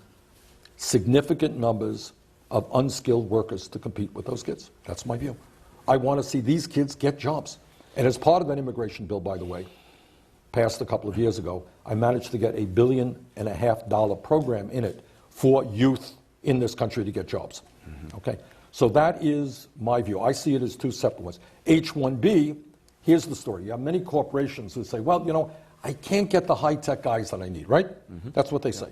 significant numbers of unskilled workers to compete with those kids. That's my view. I want to see these kids get jobs. And as part of that immigration bill, by the way, passed a couple of years ago, I managed to get $1.5 billion program in it for youth in this country to get jobs. Okay? So that is my view. I see it as two separate ones. H-1B, here's the story. You have many corporations who say, well, you know, I can't get the high-tech guys that I need, right? That's what they say.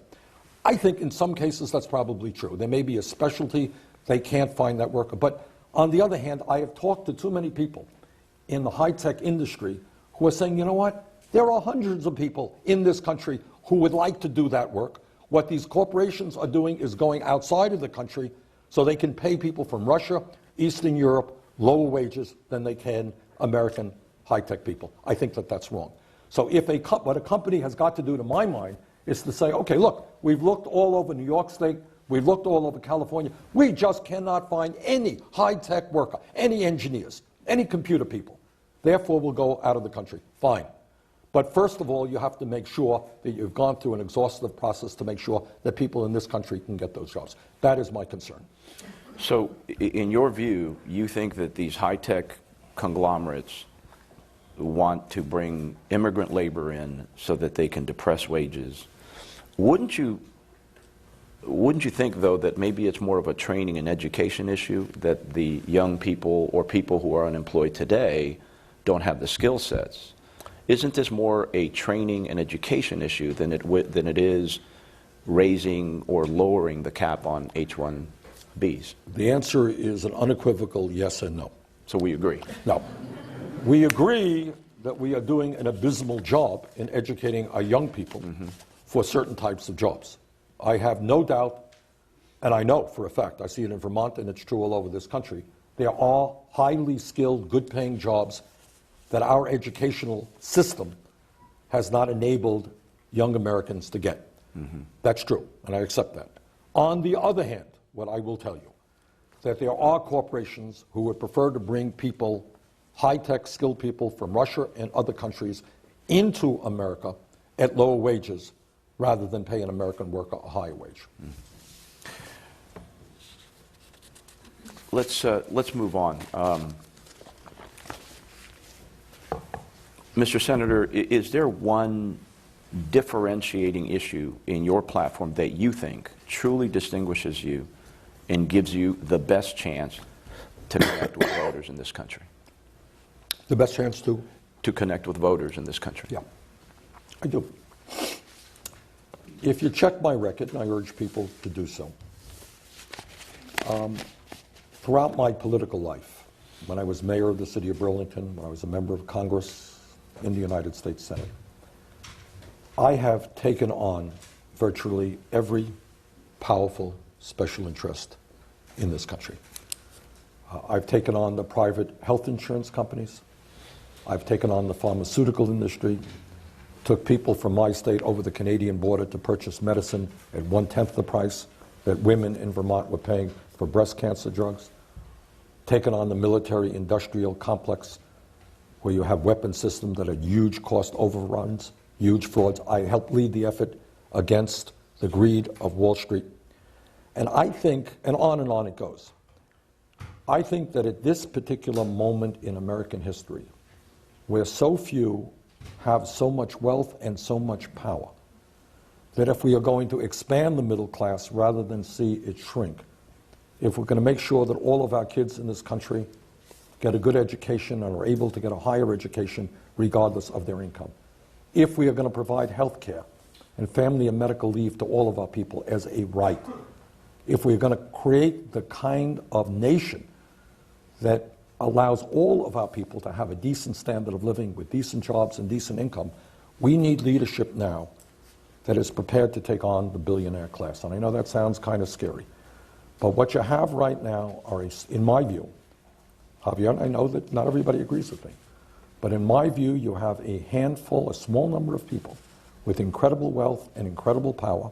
I think in some cases that's probably true. There may be a specialty, they can't find that worker. But on the other hand, I have talked to too many people in the high-tech industry who are saying, you know what? There are hundreds of people in this country who would like to do that work. What these corporations are doing is going outside of the country so they can pay people from Russia, Eastern Europe, lower wages than they can American high-tech people. I think that that's wrong. So if what a company has got to do, to my mind, is to say, okay, look, we've looked all over New York State, we've looked all over California, we just cannot find any high-tech worker, any engineers, any computer people. Therefore, we'll go out of the country. Fine. But first of all, you have to make sure that you've gone through an exhaustive process to make sure that people in this country can get those jobs. That is my concern. So, in your view, you think that these high-tech conglomerates want to bring immigrant labor in so that they can depress wages. Wouldn't you think, though, that maybe it's more of a training and education issue, that the young people or people who are unemployed today don't have the skill sets? Isn't this more a training and education issue than it is raising or lowering the cap on H-1Bs? The answer is an unequivocal yes and no. So we agree? No. We agree that we are doing an abysmal job in educating our young people for certain types of jobs. I have no doubt, and I know for a fact, I see it in Vermont and it's true all over this country, there are highly skilled, good-paying jobs that our educational system has not enabled young Americans to get. That's true, and I accept that. On the other hand, what I will tell you, that there are corporations who would prefer to bring people, high-tech skilled people from Russia and other countries into America at lower wages rather than pay an American worker a higher wage. Let's move on. Mr. Senator, is there one differentiating issue in your platform that you think truly distinguishes you and gives you the best chance to connect with voters in this country? The best chance to? To connect with voters in this country. Yeah, I do. If you check my record, and I urge people to do so, throughout my political life, when I was mayor of the city of Burlington, when I was a member of Congress in the United States Senate, I have taken on virtually every powerful special interest in this country. I've taken on the private health insurance companies. I've taken on the pharmaceutical industry, took people from my state over the Canadian border to purchase medicine at 1/10 the price that women in Vermont were paying for breast cancer drugs, taken on the military-industrial complex where you have weapon systems that are huge cost overruns, huge frauds. I helped lead the effort against the greed of Wall Street. And I think, and on it goes. I think that at this particular moment in American history, where so few have so much wealth and so much power, that if we are going to expand the middle class rather than see it shrink, if we're going to make sure that all of our kids in this country get a good education and are able to get a higher education regardless of their income, if we are going to provide health care and family and medical leave to all of our people as a right, if we're going to create the kind of nation that allows all of our people to have a decent standard of living with decent jobs and decent income, we need leadership now that is prepared to take on the billionaire class. And I know that sounds kind of scary, but what you have right now are, in my view, Javier, I know that not everybody agrees with me, but in my view, you have a handful, a small number of people with incredible wealth and incredible power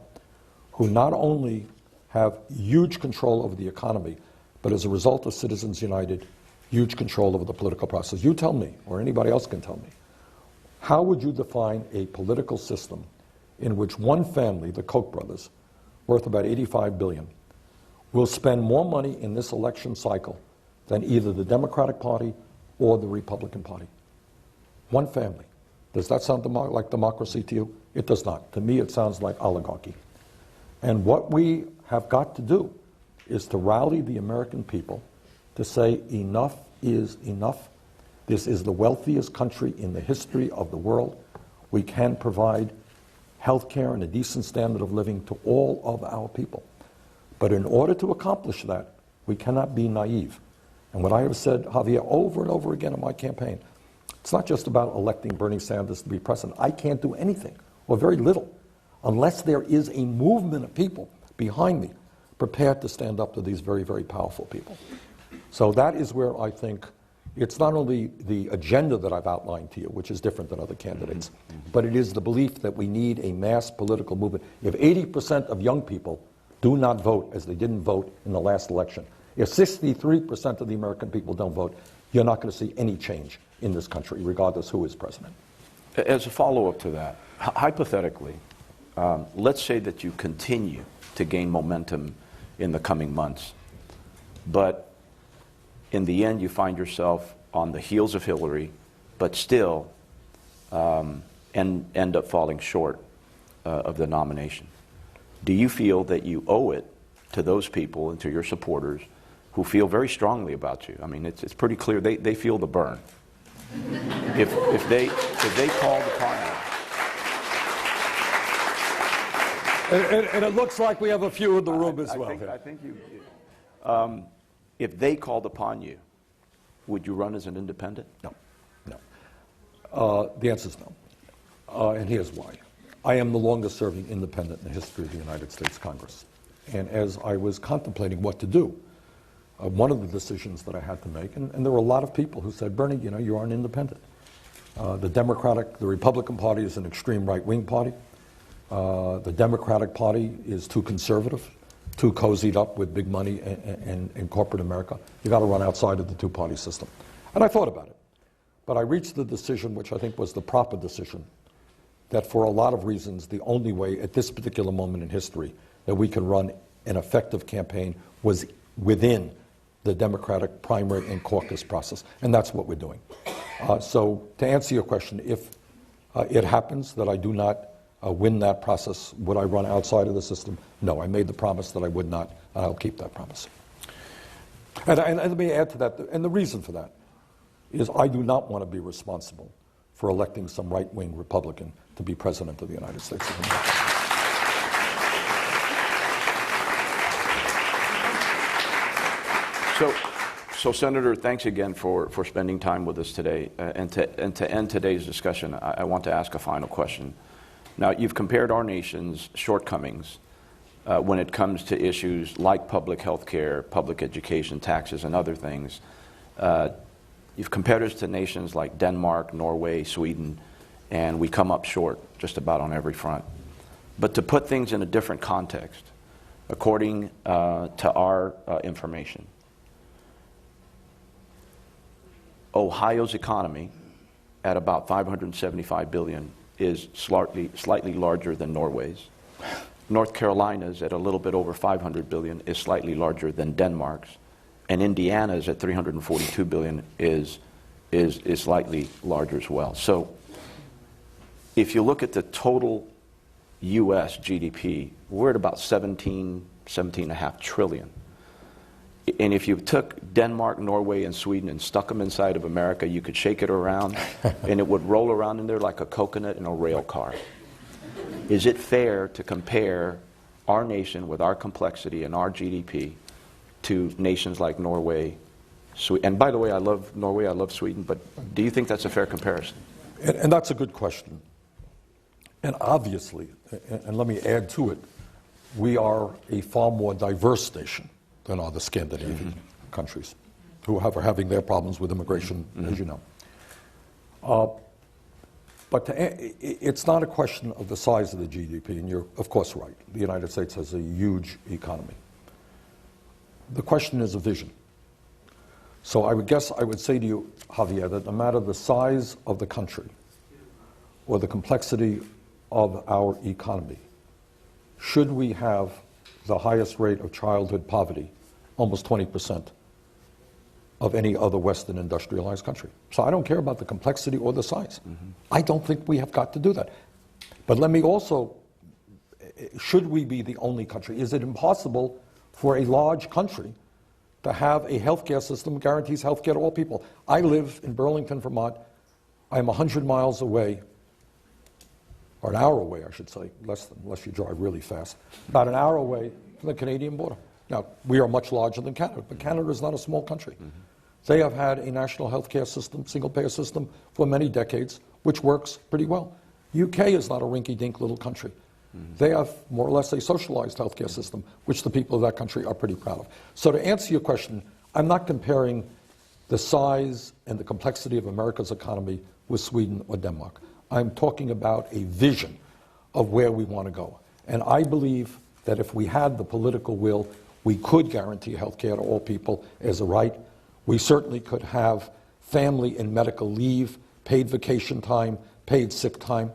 who not only have huge control over the economy, but as a result of Citizens United, huge control over the political process. You tell me, or anybody else can tell me, how would you define a political system in which one family, the Koch brothers, worth about $85 billion, will spend more money in this election cycle than either the Democratic Party or the Republican Party? One family. Does that sound like democracy to you? It does not. To me, it sounds like oligarchy. And what we have got to do is to rally the American people to say enough is enough. This is the wealthiest country in the history of the world. We can provide health care and a decent standard of living to all of our people. But in order to accomplish that, we cannot be naive. And what I have said, Javier, over and over again in my campaign, it's not just about electing Bernie Sanders to be president. I can't do anything, or very little, unless there is a movement of people behind me prepared to stand up to these very, very powerful people. So that is where I think it's not only the agenda that I've outlined to you, which is different than other candidates, but it is the belief that we need a mass political movement. If 80% of young people do not vote as they didn't vote in the last election, if 63% of the American people don't vote, you're not going to see any change in this country, regardless who is president. As a follow-up to that, hypothetically, let's say that you continue to gain momentum in the coming months, but in the end you find yourself on the heels of Hillary, but still end up falling short of the nomination. Do you feel that you owe it to those people and to your supporters who feel very strongly about you? I mean, it's pretty clear they feel the burn. If they called upon you. And it looks like we have a few in the room as well. I think you. If they called upon you, would you run as an independent? No. The answer is no. And here's why. I am the longest serving independent in the history of the United States Congress. And as I was contemplating what to do, one of the decisions that I had to make, and there were a lot of people who said, Bernie, you know, you are an independent. The Republican Party is an extreme right-wing party. The Democratic Party is too conservative, too cozied up with big money and corporate America. You got to run outside of the two-party system. And I thought about it. But I reached the decision, which I think was the proper decision, that for a lot of reasons, the only way at this particular moment in history that we could run an effective campaign was within the Democratic primary and caucus process. And that's what we're doing. So to answer your question, if it happens that I do not win that process, would I run outside of the system? No, I made the promise that I would not, and I'll keep that promise. And let me add to that, and the reason for that is I do not want to be responsible for electing some right-wing Republican to be president of the United States of America. So Senator, thanks again for spending time with us today. And to end today's discussion, I want to ask a final question. Now, you've compared our nation's shortcomings when it comes to issues like public health care, public education, taxes, and other things. You've compared us to nations like Denmark, Norway, Sweden, and we come up short just about on every front. But to put things in a different context, according to our information, Ohio's economy, at about $575 billion, is slightly larger than Norway's. North Carolina's at a little bit over 500 billion is slightly larger than Denmark's, and Indiana's at 342 billion is slightly larger as well. So if you look at the total U.S. GDP, we're at about 17.5 trillion. And if you took Denmark, Norway, and Sweden and stuck them inside of America, you could shake it around, and it would roll around in there like a coconut in a rail car. Is it fair to compare our nation with our complexity and our GDP to nations like Norway, Sweden? And by the way, I love Norway, I love Sweden, but do you think that's a fair comparison? And that's a good question. And obviously, and let me add to it, we are a far more diverse nation than are the Scandinavian countries, who are having their problems with immigration, as you know. But it's not a question of the size of the GDP, and you're, of course, right. The United States has a huge economy. The question is a vision. So I would say to you, Javier, that no matter the size of the country or the complexity of our economy, should we have the highest rate of childhood poverty, almost 20%, of any other Western industrialized country. So I don't care about the complexity or the size. I don't think we have got to do that. But let me also, should we be the only country? Is it impossible for a large country to have a healthcare system that guarantees healthcare to all people? I live in Burlington, Vermont. I'm 100 miles away, or an hour away, I should say, unless you drive really fast, about an hour away from the Canadian border. Now, we are much larger than Canada, but Canada is not a small country. They have had a national healthcare system, single-payer system, for many decades, which works pretty well. UK is not a rinky-dink little country. They have more or less a socialized healthcare system, which the people of that country are pretty proud of. So to answer your question, I'm not comparing the size and the complexity of America's economy with Sweden or Denmark. I'm talking about a vision of where we want to go. And I believe that if we had the political will, we could guarantee health care to all people as a right. We certainly could have family and medical leave, paid vacation time, paid sick time.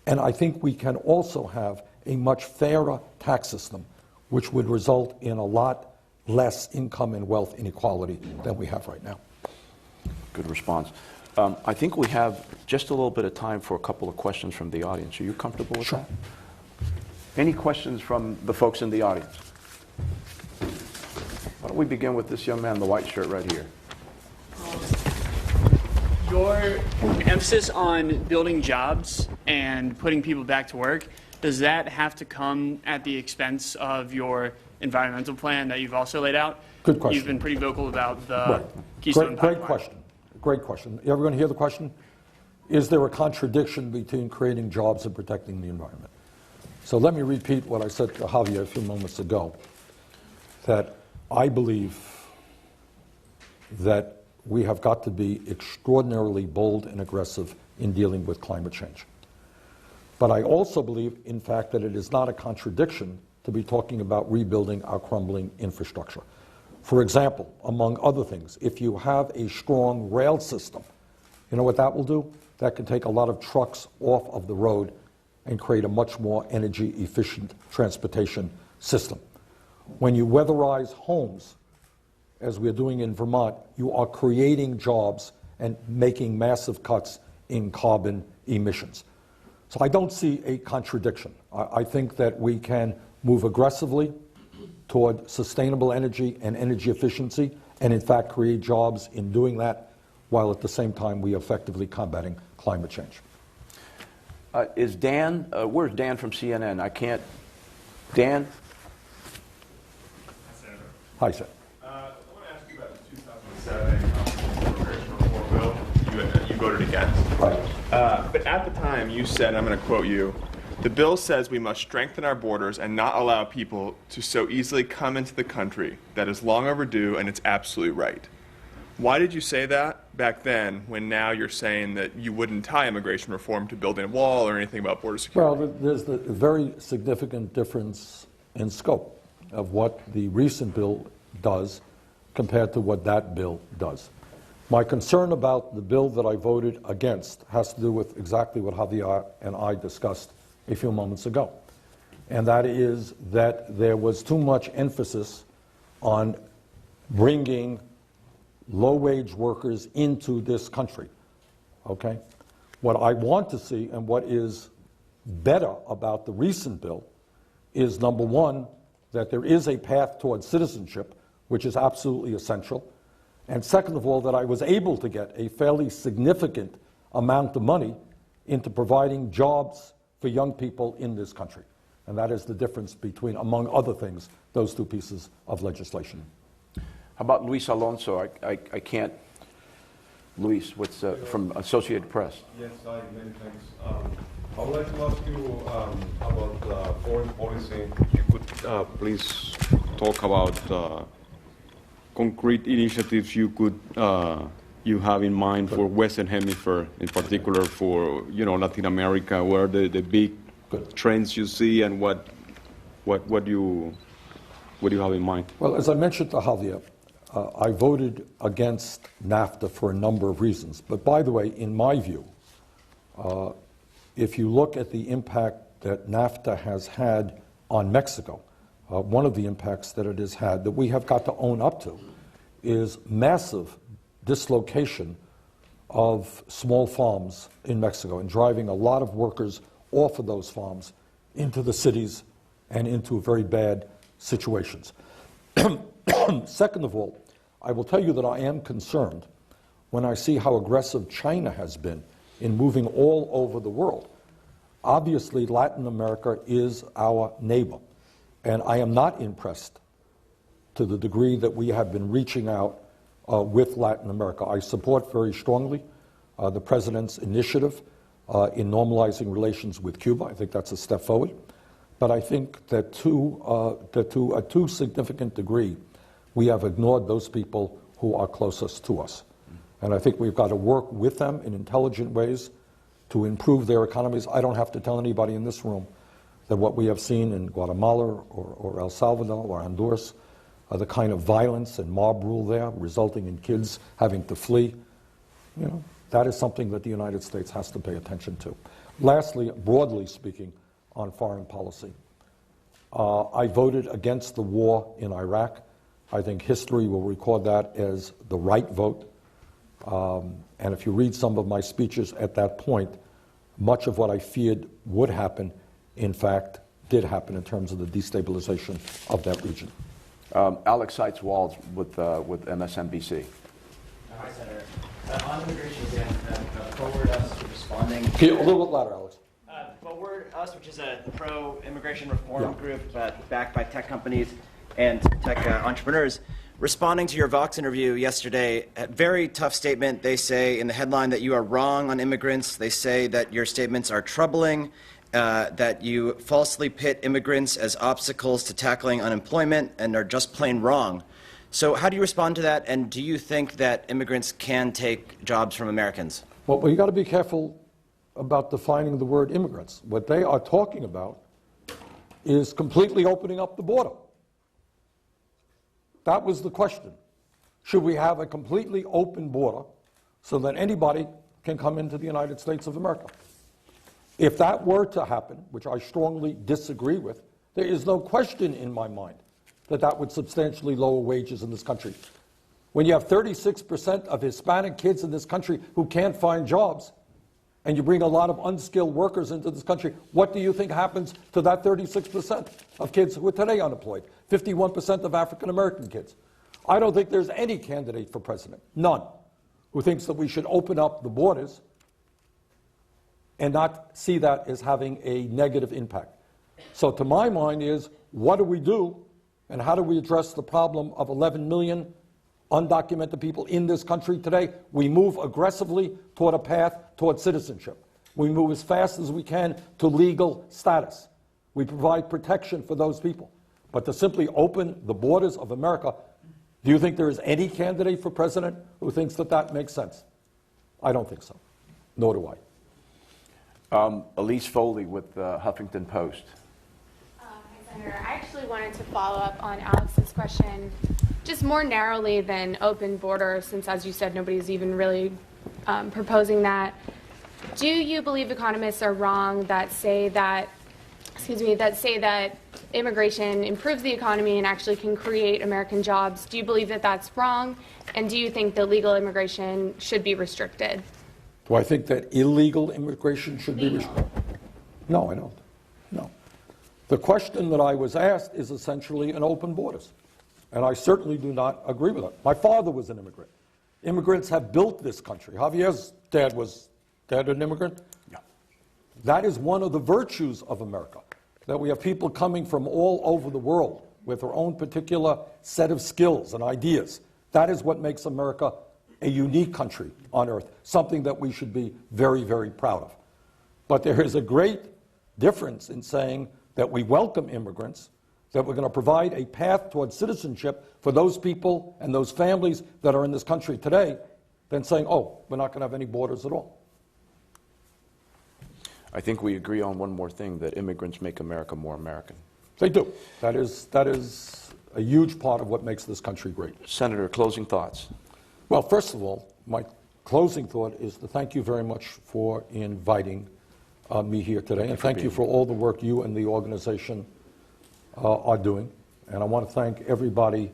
And I think we can also have a much fairer tax system, which would result in a lot less income and wealth inequality than we have right now. Good response. I think we have just a little bit of time for a couple of questions from the audience. Are you comfortable with that? Any questions from the folks in the audience? Why don't we begin with this young man in the white shirt right here? Your emphasis on building jobs and putting people back to work, does that have to come at the expense of your environmental plan that you've also laid out? Good question. You've been pretty vocal about the Keystone Great Pipeline. question. Great question. You ever going to hear the question? Is there a contradiction between creating jobs and protecting the environment? So let me repeat what I said to Javier a few moments ago, that I believe that we have got to be extraordinarily bold and aggressive in dealing with climate change. But I also believe, in fact, that it is not a contradiction to be talking about rebuilding our crumbling infrastructure. For example, among other things, if you have a strong rail system, you know what that will do? That can take a lot of trucks off of the road and create a much more energy efficient transportation system. When you weatherize homes, as we're doing in Vermont, you are creating jobs and making massive cuts in carbon emissions. So I don't see a contradiction. I think that we can move aggressively toward sustainable energy and energy efficiency, and in fact create jobs in doing that, while at the same time we are effectively combating climate change. Is Dan, where's Dan from CNN? I can't, Dan? Hi, sir. I want to ask you about the 2007 immigration reform bill you voted against. Right. But at the time you said, I'm going to quote you, "The bill says we must strengthen our borders and not allow people to so easily come into the country. That is long overdue and it's absolutely right." Why did you say that back then when now you're saying that you wouldn't tie immigration reform to building a wall or anything about border security? Well, there's a very significant difference in scope of what the recent bill does compared to what that bill does. My concern about the bill that I voted against has to do with exactly what Javier and I discussed a few moments ago. and that is that there was too much emphasis on bringing low-wage workers into this country, okay? What I want to see and what is better about the recent bill is, number one, that there is a path towards citizenship, which is absolutely essential, and second of all, that I was able to get a fairly significant amount of money into providing jobs for young people in this country. And that is the difference between, among other things, those two pieces of legislation. How about Luis Alonso? I can't. Luis, what's from Associated Press? Yes, hi, many thanks. I would like to ask you about foreign policy. If you could please talk about concrete initiatives you could you have in mind for Western Hemisphere, in particular for Latin America. What are the big trends you see, and what do you have in mind? Well, as I mentioned to Javier, I voted against NAFTA for a number of reasons. But by the way, in my view, if you look at the impact that NAFTA has had on Mexico, one of the impacts that it has had that we have got to own up to is massive dislocation of small farms in Mexico and driving a lot of workers off of those farms into the cities and into very bad situations. Second of all, I will tell you that I am concerned when I see how aggressive China has been in moving all over the world. Obviously, Latin America is our neighbor, and I am not impressed to the degree that we have been reaching out with Latin America. I support very strongly the President's initiative in normalizing relations with Cuba. I think that's a step forward. But I think that to a too significant degree, we have ignored those people who are closest to us. And I think we've got to work with them in intelligent ways to improve their economies. I don't have to tell anybody in this room that what we have seen in Guatemala or El Salvador or Honduras, the kind of violence and mob rule there, resulting in kids having to flee, that is something that the United States has to pay attention to. Lastly, broadly speaking, on foreign policy, I voted against the war in Iraq. I think history will record that as the right vote. And if you read some of my speeches at that point, much of what I feared would happen, in fact, did happen in terms of the destabilization of that region. Alex Seitz-Walls with MSNBC. Hi, Senator. On immigration again, Forward Us responding. Can you, a little bit louder, Alex. Forward Us, which is a pro-immigration reform group backed by tech companies and tech entrepreneurs, responding to your Vox interview yesterday, a very tough statement. They say in the headline that you are wrong on immigrants. They say that your statements are troubling, that you falsely pit immigrants as obstacles to tackling unemployment and are just plain wrong. So how do you respond to that, and do you think that immigrants can take jobs from Americans? Well, you got to be careful about defining the word immigrants. What they are talking about is completely opening up the border. That was the question. Should we have a completely open border so that anybody can come into the United States of America? If that were to happen, which I strongly disagree with, there is no question in my mind that that would substantially lower wages in this country. When you have 36% of Hispanic kids in this country who can't find jobs, and you bring a lot of unskilled workers into this country, what do you think happens to that 36% of kids who are today unemployed? 51% of African American kids. I don't think there's any candidate for president, none, who thinks that we should open up the borders and not see that as having a negative impact. So to my mind is, what do we do and how do we address the problem of 11 million undocumented people in this country today? We move aggressively toward a path toward citizenship. We move as fast as we can to legal status. We provide protection for those people. But to simply open the borders of America, do you think there is any candidate for president who thinks that that makes sense? I don't think so. Nor do I. Elise Foley with Huffington Post. Hi, Senator. I actually wanted to follow up on Alex's question just more narrowly than open borders, since, as you said, nobody's even really proposing that. Do you believe economists are wrong that say that that say that immigration improves the economy and actually can create American jobs. Do you believe that that's wrong? And do you think that legal immigration should be restricted? Do I think that illegal immigration should be restricted? No, I don't. No. The question that I was asked is essentially an open borders. And I certainly do not agree with it. My father was an immigrant. Immigrants have built this country. Javier's dad was an immigrant? Yeah. That is one of the virtues of America, that we have people coming from all over the world with their own particular set of skills and ideas. That is what makes America a unique country on earth, something that we should be very, very proud of. But there is a great difference in saying that we welcome immigrants, that we're going to provide a path towards citizenship for those people and those families that are in this country today, than saying, oh, we're not going to have any borders at all. I think we agree on one more thing, that immigrants make America more American. They do. That is a huge part of what makes this country great. Senator, closing thoughts. Well, first of all, my closing thought is to thank you very much for inviting me here today, and thank you for all the work you and the organization are doing. And I want to thank everybody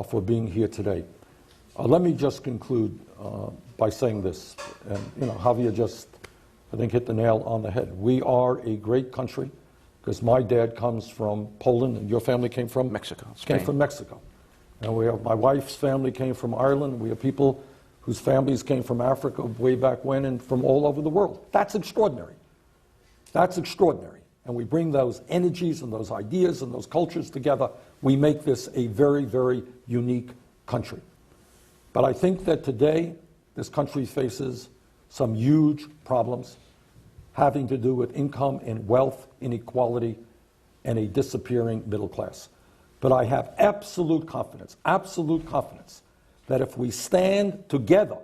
for being here today. Let me just conclude by saying this, and Javier just, I think, hit the nail on the head. We are a great country because my dad comes from Poland, and your family came from? Mexico. Came from Mexico. And we have, my wife's family came from Ireland. We have people whose families came from Africa way back when and from all over the world. That's extraordinary. That's extraordinary. And we bring those energies and those ideas and those cultures together. We make this a very, very unique country. But I think that today this country faces some huge problems having to do with income and wealth inequality and a disappearing middle class. But I have absolute confidence that if we stand together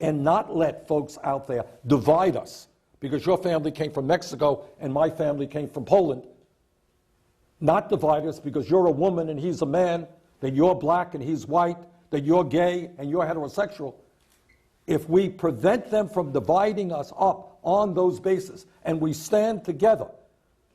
and not let folks out there divide us, because your family came from Mexico and my family came from Poland, not divide us because you're a woman and he's a man, that you're black and he's white, that you're gay and you're heterosexual. If we prevent them from dividing us up on those bases and we stand together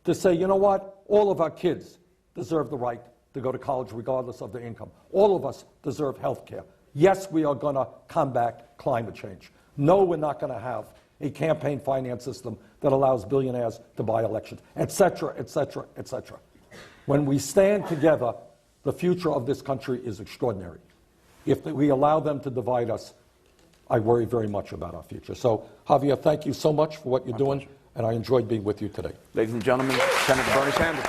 to say, you know what, all of our kids deserve the right to go to college regardless of their income. All of us deserve health care. Yes, we are going to combat climate change. No, we're not going to have a campaign finance system that allows billionaires to buy elections, et cetera, et cetera, et cetera. When we stand together, the future of this country is extraordinary. If we allow them to divide us, I worry very much about our future. So, Javier, thank you so much for what you're doing, and I enjoyed being with you today. Ladies and gentlemen, Senator Bernie Sanders.